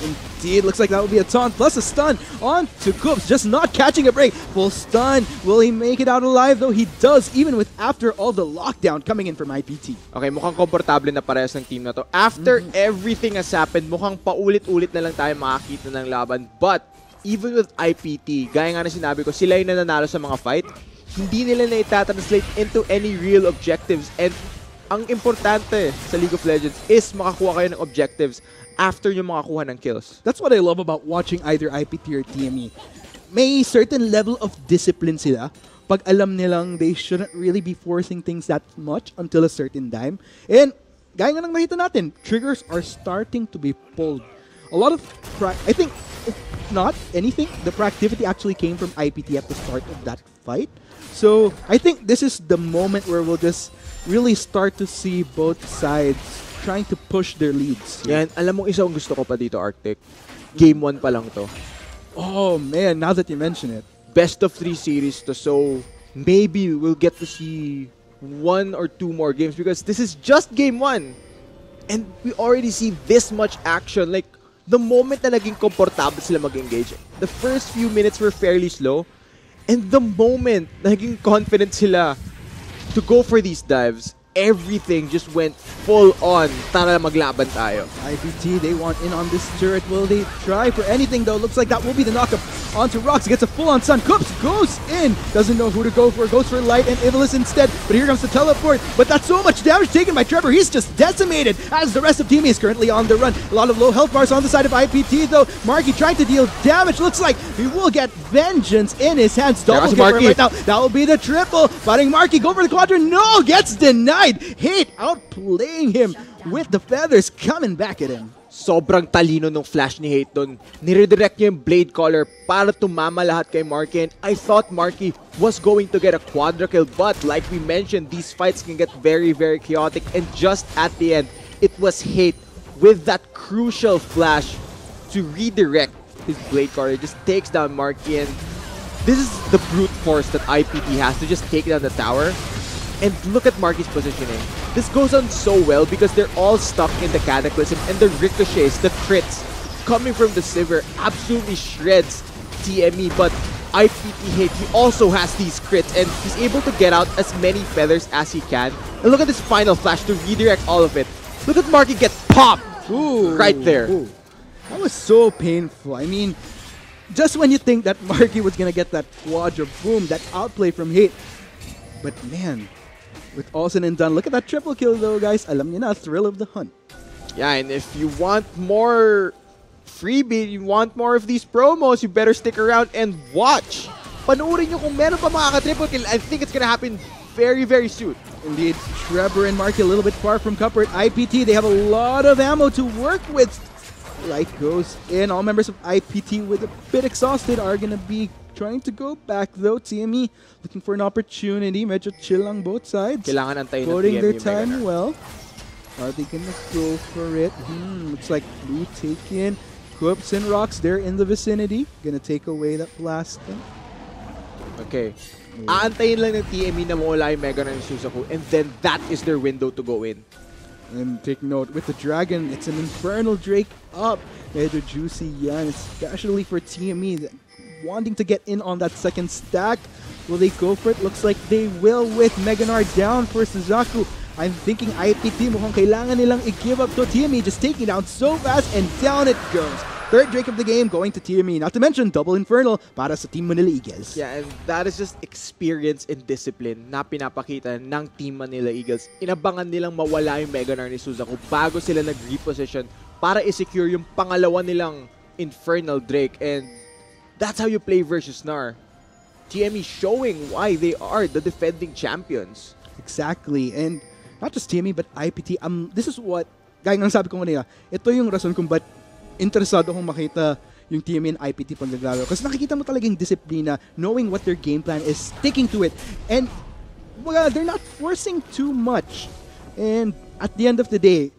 Indeed, looks like that would be a taunt plus a stun on to Coops, just not catching a break. Full stun. Will he make it out alive though? He does, even with after all the lockdown coming in from IPT. Okay, mukhang komportable na parehas ng team na to. After everything has happened, mukhang paulit-ulit na lang tayo makakita ng laban. But even with IPT, gaya nga na sinabi ko, sila yung nananalo sa mga fight. Hindi nila na itatranslate into any real objectives. And ang importante sa League of Legends is makakuha kayo ng objectives after yung makakuha ng kills. That's what I love about watching either IPT or TME. May certain level of discipline sila pag alam nilang they shouldn't really be forcing things that much until a certain time. And gaya nga nang nakita natin, triggers are starting to be pulled. A lot of, I think, if not anything, the proactivity actually came from IPT at the start of that fight. So I think this is the moment where we'll just really start to see both sides trying to push their leads. Yan, alam mo isang gusto ko pa dito, Arctic. Game 1 pa lang to. Oh man, now that you mention it. Best of 3 series to, so maybe we'll get to see 1 or 2 more games because this is just game 1. And we already see this much action. Like, the moment na naging komportable sila mag-engage, the first few minutes were fairly slow. And the moment na naging confident sila to go for these dives, everything just went full on. Tara maglaban tayo. IPT, they want in on this turret. Will they try for anything though? Looks like that will be the knockup onto Rox. Gets a full-on Sun. Coops goes in. Doesn't know who to go for. Goes for Light and Ivalis instead. But here comes the teleport. But that's so much damage taken by Trevor. He's just decimated as the rest of TME is currently on the run. A lot of low health bars on the side of IPT though. Marky trying to deal damage. Looks like he will get vengeance in his hands. Double kill for him right now. That will be the triple. Fighting Marky. Go for the quadrant. No! Gets denied. Hate outplaying him with the feathers coming back at him. Sobrang talino nung flash ni Hate doon. Niredirect niya yung Blade Caller para tumama lahat kay Marky. And I thought Marky was going to get a quadra kill. But like we mentioned, these fights can get very, very chaotic. And just at the end, it was Hate with that crucial flash to redirect his Blade Caller. Just takes down Marky. And this is the brute force that IPT has to just take down the tower. And look at Marky's positioning. This goes on so well because they're all stuck in the Cataclysm and the ricochets, the crits coming from the Sivir absolutely shreds TME. But IPT Hate, he also has these crits and he's able to get out as many feathers as he can. And look at this final flash to redirect all of it. Look at Marky get popped right there. Ooh. That was so painful. I mean, just when you think that Marky was going to get that quadra boom, that outplay from Hate. But man, with all said and done, look at that triple kill though, guys. Alam niyo na, thrill of the hunt. Yeah, and if you want more freebie, you want more of these promos, you better stick around and watch. Panoorin nyo kung meron pa makaka-triple kill. I think it's gonna happen very, very soon. Indeed, Trevor and Marky a little bit far from comfort. IPT, they have a lot of ammo to work with. Light goes in. All members of IPT with a bit exhausted are gonna be trying to go back though. TME looking for an opportunity. Medyo chill on both sides. Kailangan antayin ng Voting TME their time Mega. well. Are they gonna go for it? Looks like Blue taken. Whoops and Rocks, they're in the vicinity. Gonna take away that blast. Okay. Aantayin lang ng TME na mawala yung Mega ng Suzaku and then that is their window to go in. And take note, with the Dragon, it's an Infernal Drake up. Medyo juicy yan, especially for TME. Wanting to get in on that second stack. Will they go for it? Looks like they will with Meganar down for Suzaku. I'm thinking IPT mukhang kailangan nilang i-give up to TME. Just taking down so fast and down it goes. Third Drake of the game going to TME. Not to mention double Infernal para sa Team Manila Eagles. Yeah, and that is just experience and discipline na pinapakita ng Team Manila Eagles. Inabangan nilang mawala yung Meganar ni Suzaku bago sila nag-reposition para i-secure yung pangalawa nilang Infernal Drake. And that's how you play versus Snar. TME showing why they are the defending champions. Exactly. And not just TME but IPT. This is what, gaya ng sabi ko kanina, ito yung rason kung ba't interesado akong makita yung TME and IPT pag naglaro. Kasi nakikita mo talaga yung disiplina, knowing what their game plan is, sticking to it. And well, they're not forcing too much. And at the end of the day,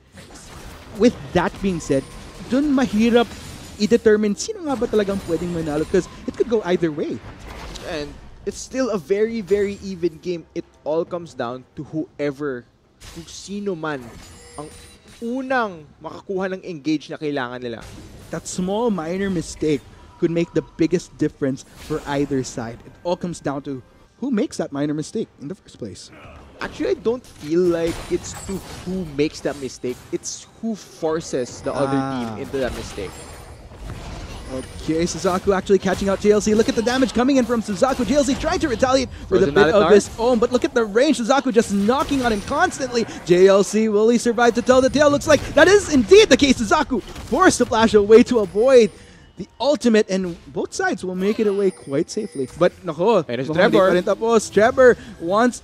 with that being said, dun mahirap i-determine sino nga ba talagang pwedeng manalo because it could go either way. And it's still a very, very even game. It all comes down to whoever, kung sino man ang unang makakuha ng engage na kailangan nila. That small minor mistake could make the biggest difference for either side. It all comes down to who makes that minor mistake in the first place. Actually, I don't feel like it's to who makes that mistake. It's who forces the other team into that mistake. Okay, Suzaku actually catching out JLC. Look at the damage coming in from Suzaku. JLC trying to retaliate with a bit of his own, but look at the range. Suzaku just knocking on him constantly. JLC, will he survive to tell the tale? Looks like that is indeed the case. Suzaku forced to flash away to avoid the ultimate, and both sides will make it away quite safely. But nako, And it's mukhang di Trevor. pa rin tapos. Trevor wants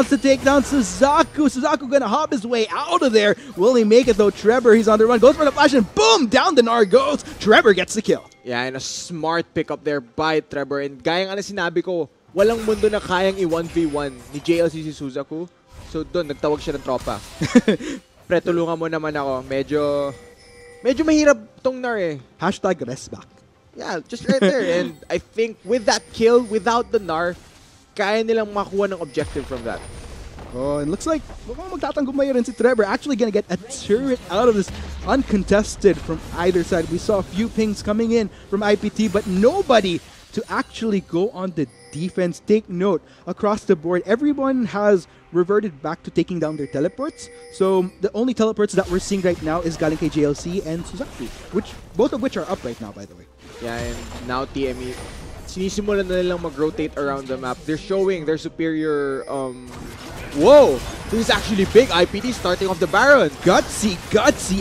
to take down Suzaku. Suzaku gonna hop his way out of there. Will he make it though? Trevor, he's on the run, goes for the flash, and boom, down the Gnar goes. Trevor gets the kill. Yeah, and a smart pickup there by Trevor. And gaya nga na sinabi ko, walang mundo na kayang i-1v1 ni JLC si Suzaku. So doon, nagtawag siya ng tropa. Pre, tulungan mo naman ako. Medyo mahirap tong Gnar eh. Hashtag restback. Yeah, just right there. And I think with that kill, without the Gnar, kaya nilang makuha ng objective from that. Oh, and looks like mukhang magtatanggumay rin si Trevor. Actually gonna get a turret out of this uncontested from either side. We saw a few pings coming in from IPT, but nobody to actually go on the defense. Take note, across the board, everyone has reverted back to taking down their teleports. So the only teleports that we're seeing right now is galing kay JLC and Suzaku, both of which are up right now, by the way. Yeah, and now TME, sinisimulan na nilang mag-rotate around the map. They're showing their superior, whoa! This is actually big. IPT starting off the Baron. Gutsy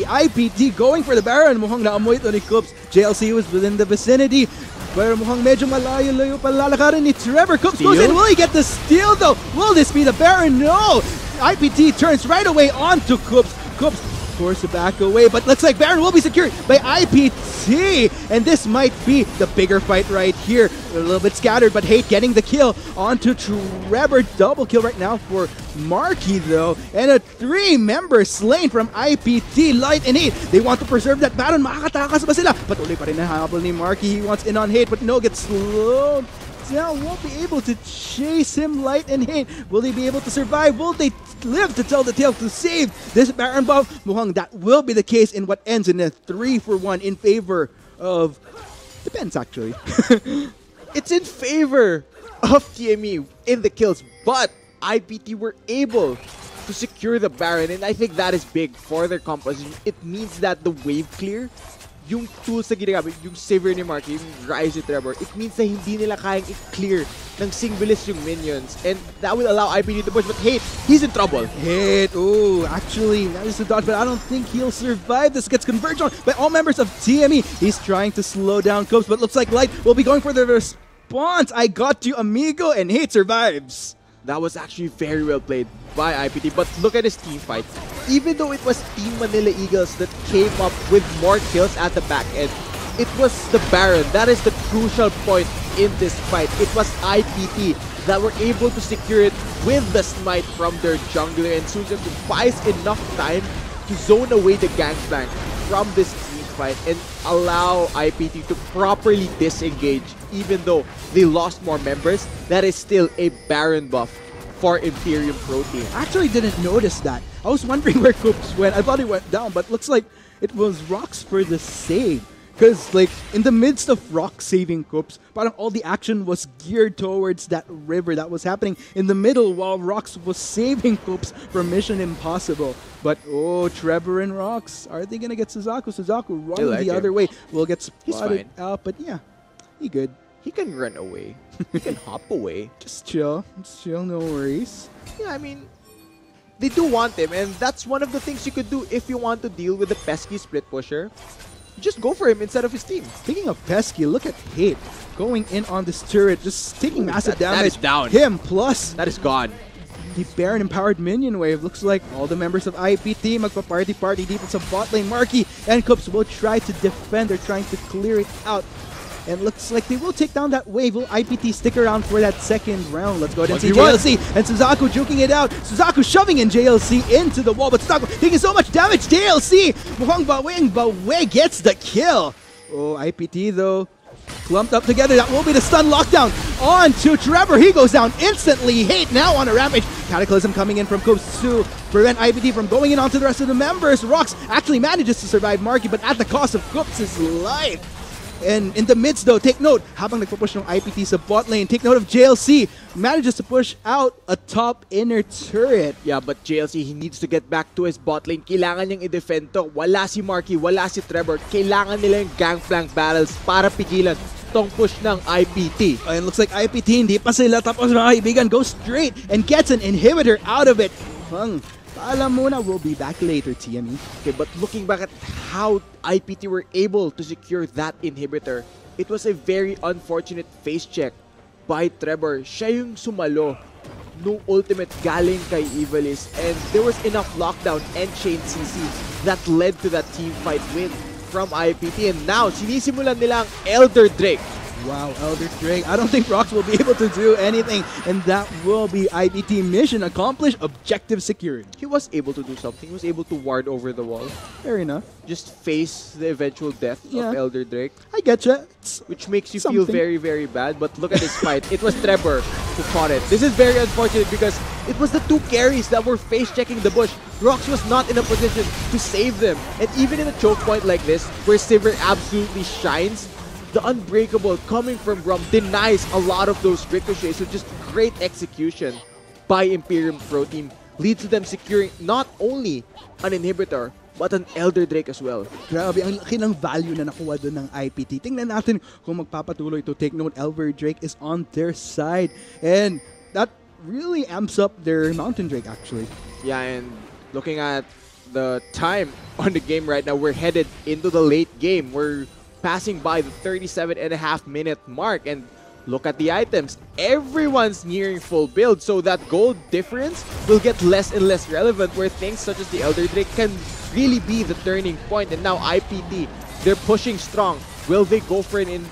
IPT going for the Baron. Mukhang naamoy ito ni Coops. JLC was within the vicinity. Pero mukhang medyo malayo-layo palalakarin ni Trevor. Coops goes in. Will he get the steal though? Will this be the Baron? No! IPT turns right away onto Coops. Coops forced to back away, but looks like Baron will be secured by IPT. And this might be the bigger fight right here. A little bit scattered, but Hate getting the kill onto Trevor. Double kill right now for Marky though. And a 3-member slain from IPT. Light and Hate, they want to preserve that Baron. Makakatakas ba sila? Patuloy pa rin ang habol ni Marky. He wants in on Hate, but no, gets slowed. Now won't be able to chase him. Light and Hate, will they be able to survive? Will they live to tell the tale to save this Baron buff? Mukhang that will be the case in what ends in a 3-for-1 in favor of... Depends actually. It's in favor of TME in the kills, but IPT were able to secure the Baron, and I think that is big for their composition. It means that the wave clear, yung tools na ginagamit, yung Savior ni Marky, yung Rise ni Trevor, it means na hindi nila kayang i-clear ng singbilis yung minions, and that will allow IPT to push. But Hate, he's in trouble. Hate, ooh, actually, that is the dodge, but I don't think he'll survive. This gets converged on by all members of TME. He's trying to slow down Copes, but looks like Light will be going for the response. I got you, amigo, and Hate survives. That was actually very well played by IPT, but look at his team fight. Even though it was Team Manila Eagles that came up with more kills at the back end, it was the Baron. That is the crucial point in this fight. It was IPT that were able to secure it with the smite from their jungler, and Suzaku buys enough time to zone away the gangplank from this team fight and allow IPT to properly disengage. Even though they lost more members, that is still a Baron buff for Imperium Pro Team. I actually didn't notice that. I was wondering where Coops went. I thought he went down, but looks like it was Rocks for the save. Because, like, in the midst of Rock saving Coops, parang all the action was geared towards that river that was happening in the middle while Rocks was saving Coops from Mission Impossible. But, oh, Trevor and Rocks, are they going to get Suzaku? Suzaku running the other way. Will get spotted out, but yeah, he good. He can run away. He can hop away. Just chill, no worries. Yeah, I mean, they do want him, and that's one of the things you could do if you want to deal with the pesky split pusher. Just go for him instead of his team. Speaking of pesky, look at Hate going in on this turret, just taking massive damage. That is down. Him plus That is gone. the Baron empowered minion wave. Looks like all the members of IPT magpa-party deep in some bot lane. Marky and Coops will try to defend. They're trying to clear it out. And looks like they will take down that wave. Will IPT stick around for that second round? Let's go ahead and see JLC and Suzaku juking it out. Suzaku shoving in JLC into the wall, but Suzaku taking so much damage. JLC, Mukhang Bawe gets the kill. Oh, IPT though, clumped up together. That will be the stun lockdown on to Trevor. He goes down instantly. Hate now on a rampage. Cataclysm coming in from Coops to prevent IPT from going in onto the rest of the members. Rocks actually manages to survive Marky, but at the cost of Coops' life. And in the midst though, take note, habang nagpupush ng IPT sa bot lane, take note of JLC, manages to push out a top inner turret. Yeah, but JLC, he needs to get back to his bot lane. Kailangan niyang i-defend to. Wala si Marky, wala si Trevor. Kailangan nila yung gangplank battles para pigilan tong push ng IPT. And looks like IPT, hindi pa sila tapos mga kaibigan, goes straight and gets an inhibitor out of it. Paalam muna, we'll be back later, TME. Okay, but looking back at how IPT were able to secure that inhibitor, it was a very unfortunate face check by Trevor. Siya yung sumalo nung ultimate galing kay Evilis, and there was enough lockdown and chain CC that led to that team fight win from IPT. And now, sinisimulan nila ang Elder Drake. Wow, Elder Drake. I don't think Rox will be able to do anything, and that will be IPT mission accomplished, objective secured. He was able to do something. He was able to ward over the wall. Fair enough. Just face the eventual death Yeah. of Elder Drake. I getcha. It's Which makes you feel something. very, very bad. But look at this fight. It was Trevor who fought it. This is very unfortunate because it was the two carries that were face-checking the bush. Rox was not in a position to save them. And even in a choke point like this, where Sivir absolutely shines, the Unbreakable coming from Rum denies a lot of those ricochets. So just great execution by Imperium Pro Team leads to them securing not only an inhibitor, but an Elder Drake as well. Grabe, ang laki ng value na nakuha doon ng IPT. Tingnan natin kung magpapatuloy to. Take note, Elder Drake is on their side. And that really amps up their Mountain Drake, actually. Yeah, and looking at the time on the game right now, we're headed into the late game. We're passing by the 37.5-minute mark, and look at the items. Everyone's nearing full build, so that gold difference will get less and less relevant, where things such as the Elder Drake can really be the turning point. And now IPT, they're pushing strong. Will they go for an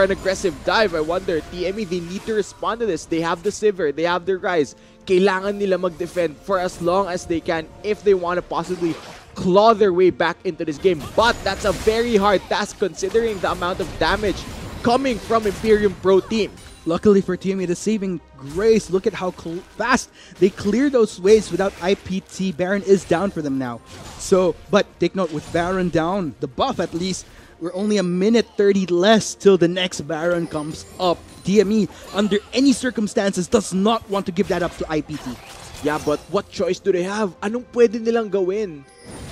aggressive dive? I wonder. TME, they need to respond to this. They have the Sivir, they have their guys. Kailangan nila mag-defend for as long as they can if they want to possibly claw their way back into this game. But that's a very hard task considering the amount of damage coming from Imperium Pro Team. Luckily for TME, the saving grace. Look at how fast they clear those waves without IPT. Baron is down for them now. So, but take note, with Baron down, the buff at least, we're only a minute 30 less till the next Baron comes up. TME, under any circumstances, does not want to give that up to IPT. Yeah, but what choice do they have? Anong pwede nilang gawin?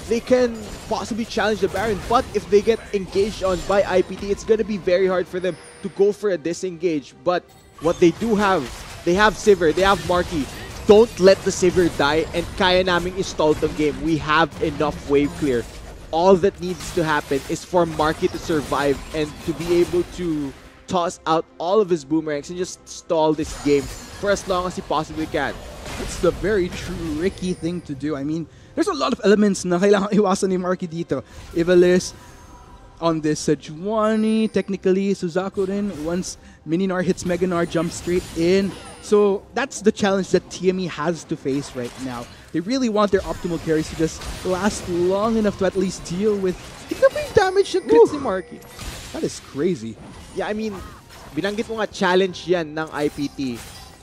They can possibly challenge the Baron, but if they get engaged on by IPT, it's gonna be very hard for them to go for a disengage. But what they do have, they have Sivir, they have Marky. Don't let the Sivir die, and kaya naming install the game. We have enough wave clear. All that needs to happen is for Marky to survive and to be able to toss out all of his boomerangs and just stall this game for as long as he possibly can. It's the very tricky thing to do. I mean, there's a lot of elements na kailangan iwasan ni Marky dito. Evilis on this Sejuani, technically Suzaku rin. Once Mininar hits Meganar, jumps straight in. So that's the challenge that TME has to face right now. They really want their optimal carries to just last long enough to at least deal with. Tignan mo yung damage ng crits ni Marky. That is crazy. Yeah, I mean, binanggit mo nga challenge yan ng IPT.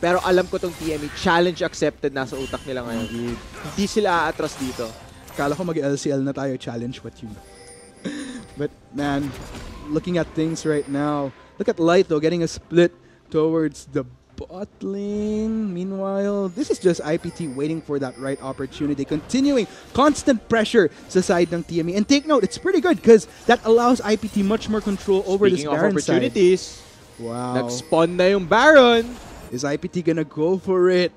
Pero alam ko tong TME, challenge accepted na sa utak nila ngayon. Hindi sila aatras dito. Kala ko mag-LCL na tayo, challenge what you know. But man, looking at things right now, look at Light though, getting a split towards the bot lane. Meanwhile, this is just IPT waiting for that right opportunity, continuing constant pressure sa side ng TME. And take note, it's pretty good because that allows IPT much more control over this Speaking of Baron side. opportunities, Wow. nag-spawn na yung Baron. Is IPT gonna go for it?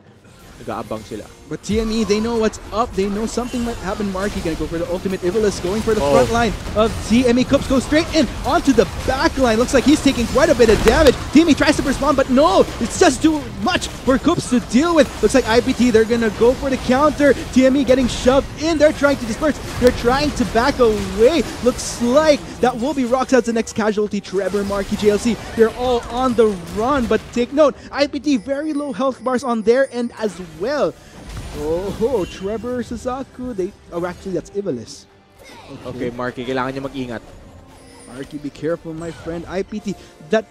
Nag-aabang sila. But TME, they know what's up. They know something might happen. Marky gonna go for the ultimate. Evilis going for the front line of TME. Cups go straight in onto the back line. Looks like he's taking quite a bit of damage. TME tries to respond, but no, it's just too much for Cups to deal with. Looks like IPT, they're gonna go for the counter. TME getting shoved in. They're trying to disperse. They're trying to back away. Looks like that will be Roxad's the next casualty. Trevor, Marky, JLC, they're all on the run. But take note, IPT, very low health bars on their end as well. Oh, Trevor, Suzaku, actually that's Evilis. Okay, Marky, kailangan niya mag-ingat. Marky, be careful, my friend. IPT, that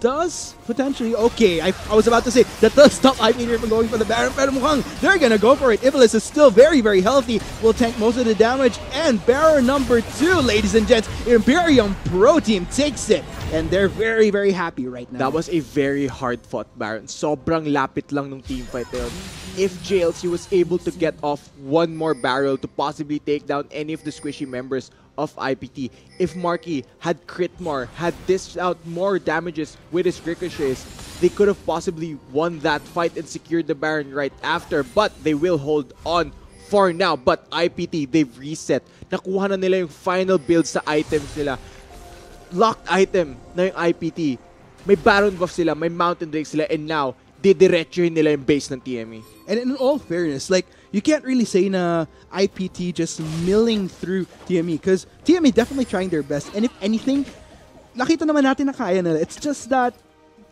does potentially, okay, I was about to say, that does stop IPT from going for the Baron, pero mukhang they're gonna go for it. Evilis is still very, very healthy, will tank most of the damage, and Baron number 2, ladies and gents, Imperium Pro Team takes it, and they're very, very happy right now. That was a very hard-fought Baron. Sobrang lapit lang nung teamfight na yun. If JLC was able to get off one more barrel to possibly take down any of the squishy members of IPT, if Marky had crit more, had dished out more damages with his ricochets, they could have possibly won that fight and secured the Baron right after, but they will hold on for now. But IPT, they've reset. Nakuha na nila yung final build sa items nila. Locked item na yung IPT. May Baron buff sila, may Mountain Drake sila, and now, didiretsuhin nila yung base ng TME. And in all fairness, like, you can't really say na IPT just milling through TME because TME definitely trying their best. And if anything, nakita naman natin na kaya nila. It's just that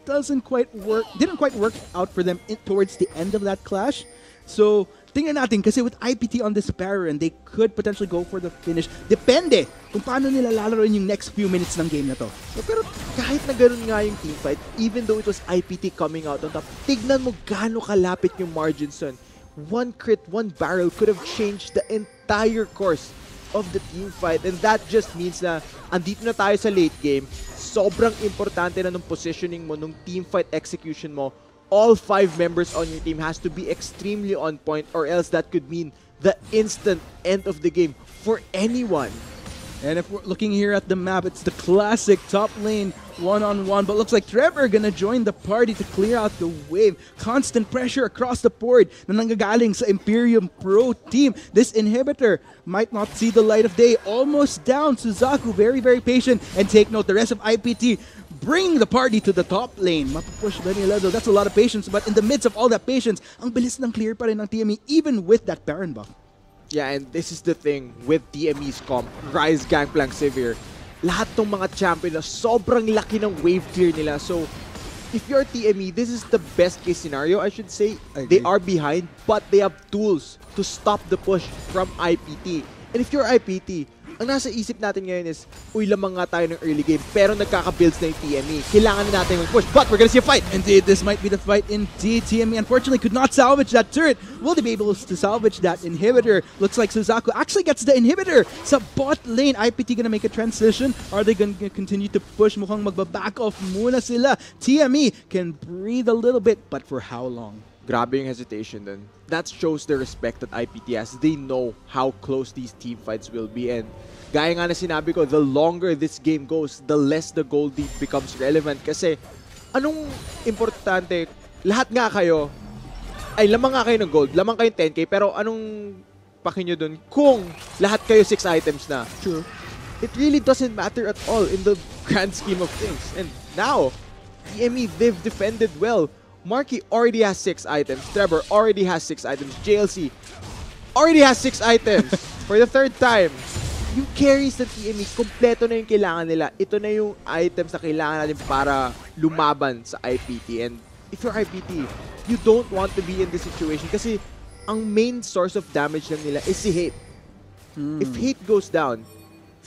didn't quite work out for them towards the end of that clash. So, tingnan natin kasi with IPT on this Baron, they could potentially go for the finish. Depende kung paano nila lalaroin yung next few minutes ng game na to. Pero kahit na ganun nga yung teamfight, even though it was IPT coming out on top, tignan mo gaano kalapit yung margins son. One crit, one barrel could have changed the entire course of the teamfight, and that just means na andito na tayo sa late game. Sobrang importante na nung positioning mo, nung teamfight execution mo. All 5 members on your team has to be extremely on point, or else that could mean the instant end of the game for anyone. And if we're looking here at the map, it's the classic top lane one-on-one, but looks like Trevor gonna join the party to clear out the wave. Constant pressure across the board na nanggagaling sa Imperium Pro team. This inhibitor might not see the light of day. Almost down. Suzaku very, very patient. And take note, the rest of IPT bringing the party to the top lane. Mapupush ba nila though? That's a lot of patience, but in the midst of all that patience, ang bilis ng clear pa rin ng TME even with that Baron buff. Yeah, and this is the thing with TME's comp, Rise, Gangplank, Sivir. Lahat tong mga champion na sobrang laki ng wave clear nila. So, if you're TME, this is the best case scenario, I should say. They are behind, but they have tools to stop the push from IPT. And if you're IPT, ang nasa isip natin ngayon is, uy, lamang nga tayo ng early game, pero nagkaka-builds na yung TME. Kailangan na natin mag-push, but we're gonna see a fight! Indeed, this might be the fight indeed. TME unfortunately could not salvage that turret. Will they be able to salvage that inhibitor? Looks like Suzaku actually gets the inhibitor sa bot lane. IPT gonna make a transition? Are they gonna continue to push? Mukhang magbaback off muna sila. TME can breathe a little bit, but for how long? Grabe yung hesitation dun. That shows the respect that IPT has. They know how close these team fights will be, and gaya nga na sinabi ko, the longer this game goes, the less the gold lead becomes relevant. Kasi, anong importante, lahat nga kayo, ay lamang nga kayo ng gold, lamang kayo 10k, pero anong pakin nyo dun kung lahat kayo 6 items na? True. It really doesn't matter at all in the grand scheme of things. And now, TME, they've defended well. Marky already has 6 items. Trevor already has 6 items. JLC already has 6 items for the 3rd time. Yung carries ng TME, kompleto na yung kailangan nila. Ito na yung items na kailangan natin para lumaban sa IPT. And if you're IPT, you don't want to be in this situation kasi ang main source of damage lang nila is si Hate. If Hate goes down,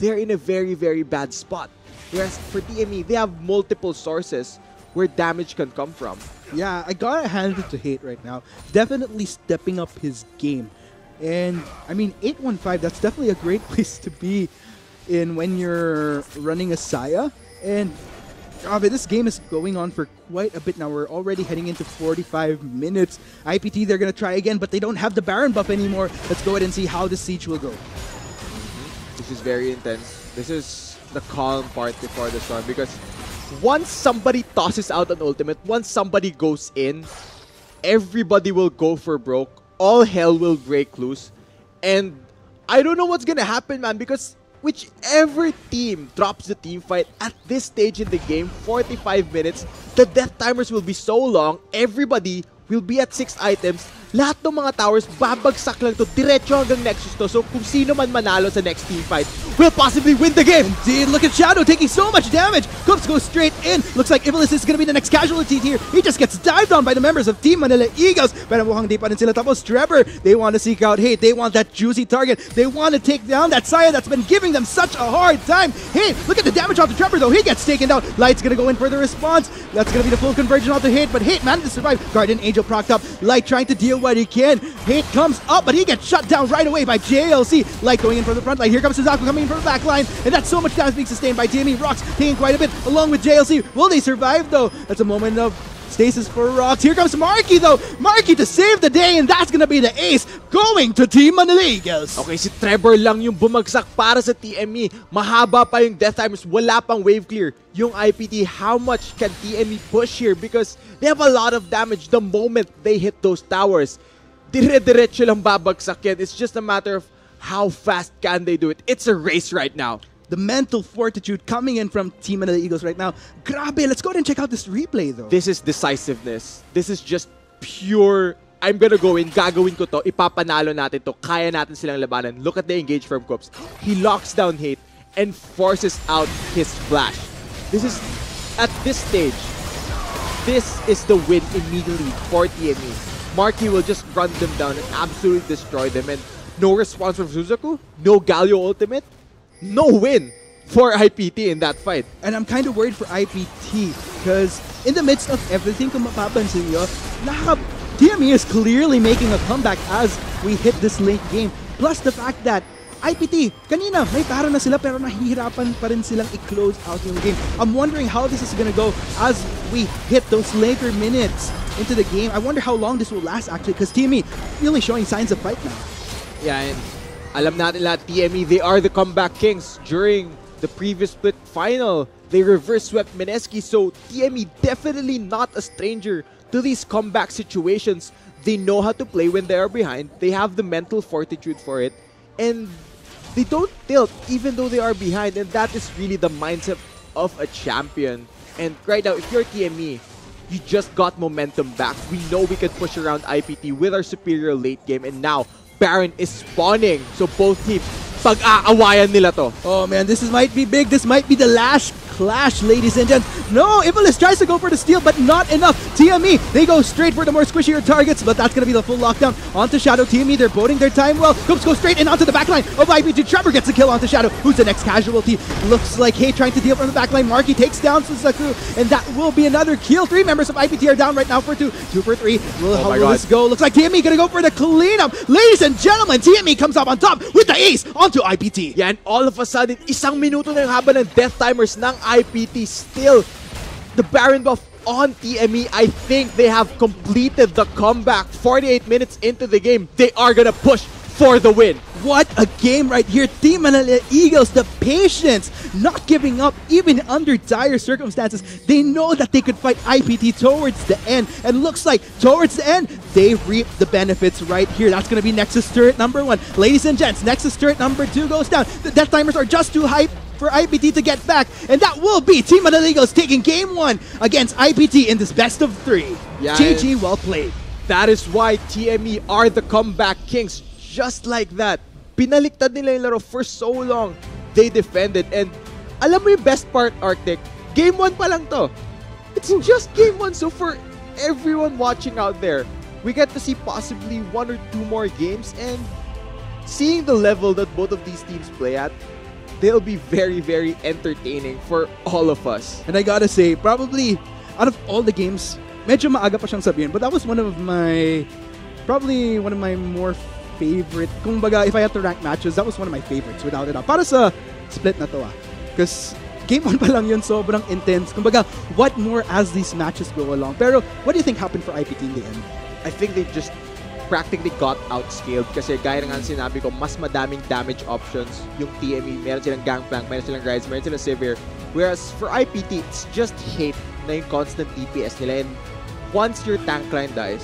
they're in a very, very bad spot. Whereas for TME, they have multiple sources where damage can come from. Yeah, I gotta hand it to Hate right now. Definitely stepping up his game. And, I mean, 815, that's definitely a great place to be in when you're running a Saya. And, this game is going on for quite a bit now. We're already heading into 45 minutes. IPT, they're gonna try again, but they don't have the Baron buff anymore. Let's go ahead and see how the siege will go. This is very intense. This is the calm part before the storm, because once somebody tosses out an ultimate, once somebody goes in, everybody will go for broke. All hell will break loose. And I don't know what's gonna happen, man, because whichever team drops the team fight at this stage in the game, 45 minutes, the death timers will be so long, everybody will be at 6 items. Lahat ng mga towers, babagsak lang to, diretso hanggang Nexus to. So kung sino man manalo sa next team fight will possibly win the game. Indeed, look at Shadow taking so much damage. Coops goes straight in. Looks like Iblis is going to be the next casualty here. He just gets dived on by the members of Team Manila Eagles. Pero mukhang di pa rin sila tapos. Trevor, they want to seek out Hate. They want that juicy target. They want to take down that Saya that's been giving them such a hard time. Hate, look at the damage onto Trevor though. He gets taken down. Light's going to go in for the response. That's going to be the full conversion onto Hate, but Hate managed to survive. Guardian Angel procced up. Light trying to deal what he can. Hate comes up, but he gets shut down right away by JLC. Light going in from the front line. Here comes Suzaku coming in from the back line. And that's so much damage being sustained by TME. Rocks taking quite a bit along with JLC. Will they survive though? That's a moment of stasis for Rocks. Here comes Marky though. Marky to save the day, and that's gonna be the ace going to Team Manila Eagles. Okay, si Trevor lang yung bumagsak para sa TME. Mahaba pa yung death times. Wala pang wave clear. Yung IPT, how much can TME push here? Because they have a lot of damage the moment they hit those towers. dire-diretso lang babagsak yan. It's just a matter of how fast can they do it. It's a race right now. The mental fortitude coming in from Team Manila Eagles right now. Grabe, let's go ahead and check out this replay though. This is decisiveness. This is just pure, I'm gonna go in, gagawin ko to, ipapanalo natin to, kaya natin silang labanan. Look at the engage from Coops. He locks down Hate and forces out his flash. This is, at this stage, this is the win immediately for TME. Marky will just run them down and absolutely destroy them. And no response from Suzaku, no Galio ultimate, no win for IPT in that fight. And I'm kind of worried for IPT because in the midst of everything, kung mapapansin nyo, TME is clearly making a comeback as we hit this late game. Plus the fact that IPT, kanina, may para na sila pero nahihirapan pa rin silang i-close out yung game. I'm wondering how this is gonna go as we hit those later minutes into the game. I wonder how long this will last actually because TME really showing signs of fight now. Yeah, and alam natin lahat, TME, they are the comeback kings. During the previous split final, they reverse swept Mineski, so TME definitely not a stranger to these comeback situations. They know how to play when they are behind. They have the mental fortitude for it, and they don't tilt even though they are behind, and that is really the mindset of a champion. And right now, if you're TME, you just got momentum back. We know we can push around IPT with our superior late game, and now Baron is spawning. So both teams, pag-aawayan nila to. Oh man, this might be big. This might be the last clash, ladies and gents. No, Ivalis tries to go for the steal, but not enough. TME, they go straight for the more squishier targets, but that's going to be the full lockdown onto Shadow. TME, they're boating their time well. Coops go straight in onto the backline of IPT. Trevor gets a kill onto Shadow. Who's the next casualty? Looks like Hey trying to deal from the backline. Marky takes down Suzaku, and that will be another kill. 3 members of IPT are down right now for 2. 2 for 3. How will this go? Looks like TME going to go for the cleanup. Ladies and gentlemen, TME comes up on top with the ace onto IPT. Yeah, and all of a sudden, isang minuto na yung haba ng death timers ng IPT. Still, the Baron buff on TME, I think they have completed the comeback. 48 minutes into the game, they are gonna push for the win. What a game right here. Team Manila Eagles, the patience, not giving up even under dire circumstances. They know that they could fight IPT towards the end. And looks like towards the end, they reap the benefits right here. That's going to be Nexus turret number 1. Ladies and gents, Nexus turret number 2 goes down. The death timers are just too high for IPT to get back. And that will be Team Manila Eagles taking game 1 against IPT in this best of 3. Yeah, GG, well played. That is why TME are the comeback kings. Just like that. Pinaliktad nila yung laro for so long. They defended. And alam mo yung best part, Arctic? Game 1 pa lang to. It's just game 1. So for everyone watching out there, we get to see possibly 1 or 2 more games. And seeing the level that both of these teams play at, they'll be very, very entertaining for all of us. And I gotta say, probably out of all the games, medyo maaga pa siyang sabihin, but that was probably one of my more favorite. Kumbaga, if I had to rank matches, that was one of my favorites without a doubt. Para sa split na to because game 1 pa lang yun, sobrang intense. Kumbaga, what more as these matches go along? Pero what do you think happened for IPT in the end? I think they just practically got outscaled kasi gaya nga sinabi ko, mas madaming damage options yung TME. Meron silang Gangplank, meron silang Rise, meron silang Severe. Whereas for IPT, it's just Hate na yung constant DPS nila. And once your tank line dies,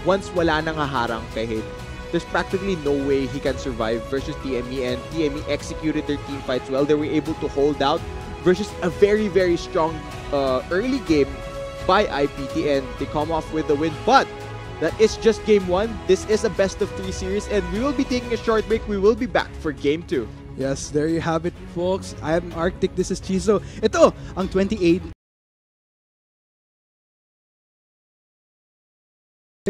once wala nang haharang kay Hate, there's practically no way he can survive versus TME. And TME executed their team fights well. They were able to hold out versus a very, very strong early game by IPT, and they come off with the win. But that is just game 1. This is a best of 3 series, and we will be taking a short break. We will be back for game 2. Yes, there you have it, folks. I am Arctic. This is Chizo. Ito ang 28.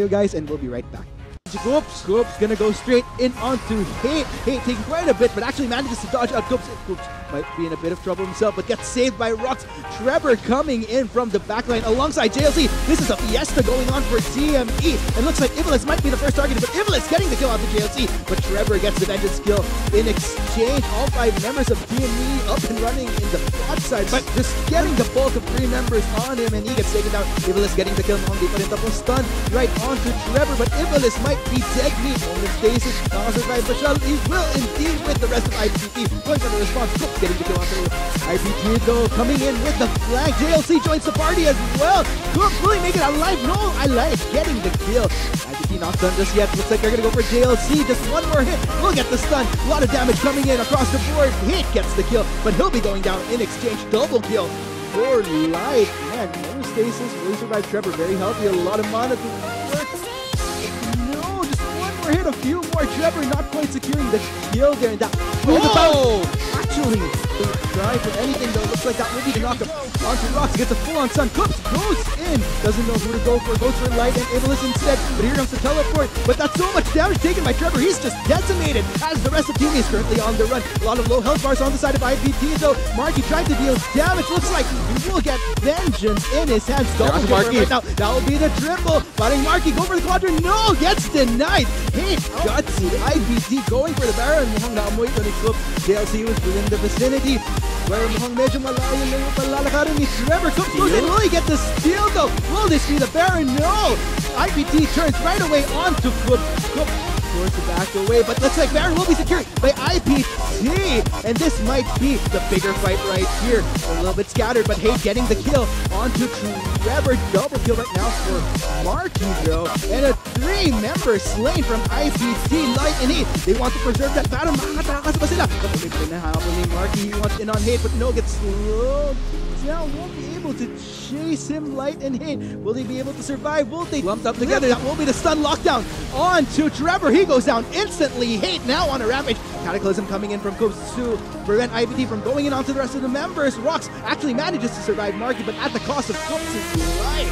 Guys, and we'll be right back. Coops gonna go straight in onto Hate. Hate taking quite a bit, but actually manages to dodge out Coops. Coops might be in a bit of trouble himself, but gets saved by Rocks. Trevor coming in from the backline alongside JLC. This is a fiesta going on for TME. And looks like Ivalis might be the first target, but Ivalis getting the kill onto JLC. But Trevor gets the vengeance kill in exchange. All 5 members of TME up and running in the bot side, but just getting the bulk of 3 members on him, and he gets taken down. Ivalis getting the kill on the but tapos stun right onto Trevor, but Ivalis might be dead meat. Only stasis, nakasurvive pa siya. He will indeed with the rest of IPT. Going for the response, Coops getting the kill onto IPT though, coming in with the flag. JLC joins the party as well. Coops will he make it alive? No, I like getting the kill. IPT IPT not done just yet. Looks like they're gonna go for JLC. Just one more hit. We'll get the stun. A lot of damage coming in across the board. Hit gets the kill, but he'll be going down in exchange. Double kill for Light. Man, no stasis. Really survived Trevor. Very healthy. A lot of mana to work. No, just one more hit. A few more. Trevor not quite securing the kill there. And that was about. Actually, try for anything though. Looks like that will be the knockup onto Rocks. Gets a full-on stun. Cooks goes in. Doesn't know who to go for. Goes for Light and Iblis instead. But here comes the teleport. But that's so much damage taken by Trevor. He's just decimated as the rest of TME is currently on the run. A lot of low health bars on the side of IPT though. Marky trying to deal damage. Looks like he will get vengeance in his hands. Double kill right now. That will be the triple. Fighting Marky. Go for the quadrant. No! Gets denied. Hit gutsy. IPT going for the Baron. Mukhang naamoy ito ni Coop. JLC was within the vicinity. Where mukhang medyo malayo lang yung palalakaran ni Trevor. Coop goes in. Will he get the steal though? Will this be the Baron? No! IPT turns right away onto Coop. Coop forced to back away, but looks like Baron will be secured by IPT. And this might be the bigger fight right here. A little bit scattered, but hey, getting the kill onto Trevor. Double kill right now for Marky though. And a 3-member slain from IPT. Light and Heat. They want to preserve that battle. Makakatakas ba sila? But may pinahabol ni Marky. He wants in on Hate, but no, gets slowed. Now won't be able to chase him. Light and Hate. Will they be able to survive? Will they lumped up together? That will be the stun lockdown on to Trevor. He goes down instantly. Hate now on a rampage. Cataclysm coming in from Coops to prevent IPT from going in onto the rest of the members. Rocks actually manages to survive Marky, but at the cost of Coops' life.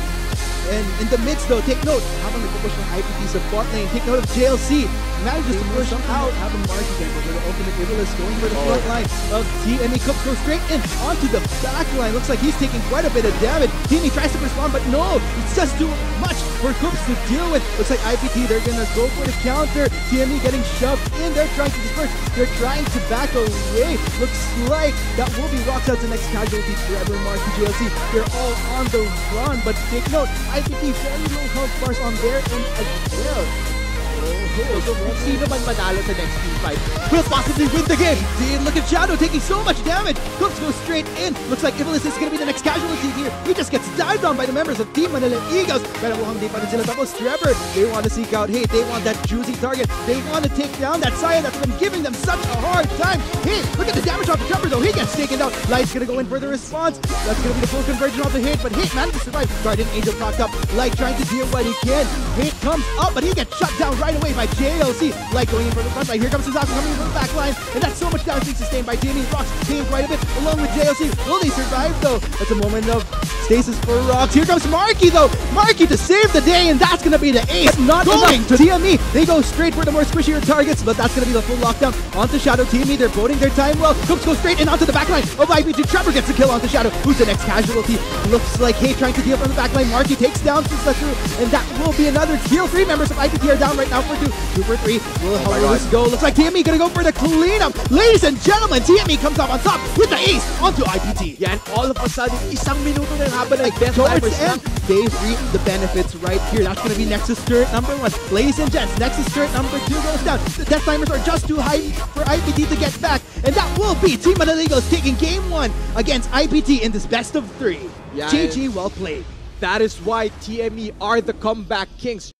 And in the midst though, take note, habang nagpupush ng IPT sa bot lane, take note of JLC, manages to push out, having Marky can go for the ultimate Iblis, going for the front line of TME. Cooks goes straight in onto the back line. Looks like he's taking quite a bit of damage. TME tries to respond, but no, it's just too much for Cooks to deal with. Looks like IPT, they're gonna go for the counter. TME getting shoved in, they're trying to disperse, they're trying to back away. Looks like that will be Rocks out the next casualty. Trevor, Marky, JLC, they're all on the run, but take note, IPT very low health bars on their end as well. So kung sino man manalo sa next team fight, will possibly win the game. Dude, look at Shadow taking so much damage. Cooks goes straight in. Looks like Iblis is going to be the next casualty here. He just gets dived on by the members of Team Manila Eagles. Pero mukhang di pa rin sila tapos. Trevor, they want to seek out Hate. They want that juicy target. They want to take down that Saya that's been giving them such a hard time. Hey, look at the damage off the Trevor though. He gets taken down. Light's going to go in for the response. That's going to be the full conversion of the Hate, but Hate managed to survive. Guardian Angel propped up. Light trying to deal what he can. Hate comes up, but he gets shut down right away by JLC. Light going in for the front line. Here comes Suzaku coming in from the back line. And that's so much damage being sustained by TME. Rocks taking quite a bit along with JLC. Will they survive though? That's a moment of stasis for Rocks. Here comes Marky though. Marky to save the day, and that's going to be the ace. Not going to TME. They go straight for the more squishier targets, but that's going to be the full lockdown onto Shadow. TME, they're voting their time well. Cooks go straight in onto the back line of IPT. Trevor gets the kill onto Shadow. Who's the next casualty? Looks like Hey trying to deal from the back line. Marky takes down Suzaku, and that will be another kill. 3 members of IPT are down right now for 2. 2 for 3. How will this go? Looks like TME gonna go for the cleanup. Ladies and gentlemen, TME comes up on top with the ace onto IPT. yeah, and all of a sudden, isang minuto na habang nag-best Towards timers the end, they've reaped the benefits right here. That's gonna be Nexus turret number 1. Ladies and gents, Nexus turret number 2 goes down. The death timers are just too high for IPT to get back. And that will be Team Manila Eagles taking game 1 against IPT in this best of 3. Yeah, GG, well played. That is why TME are the comeback kings.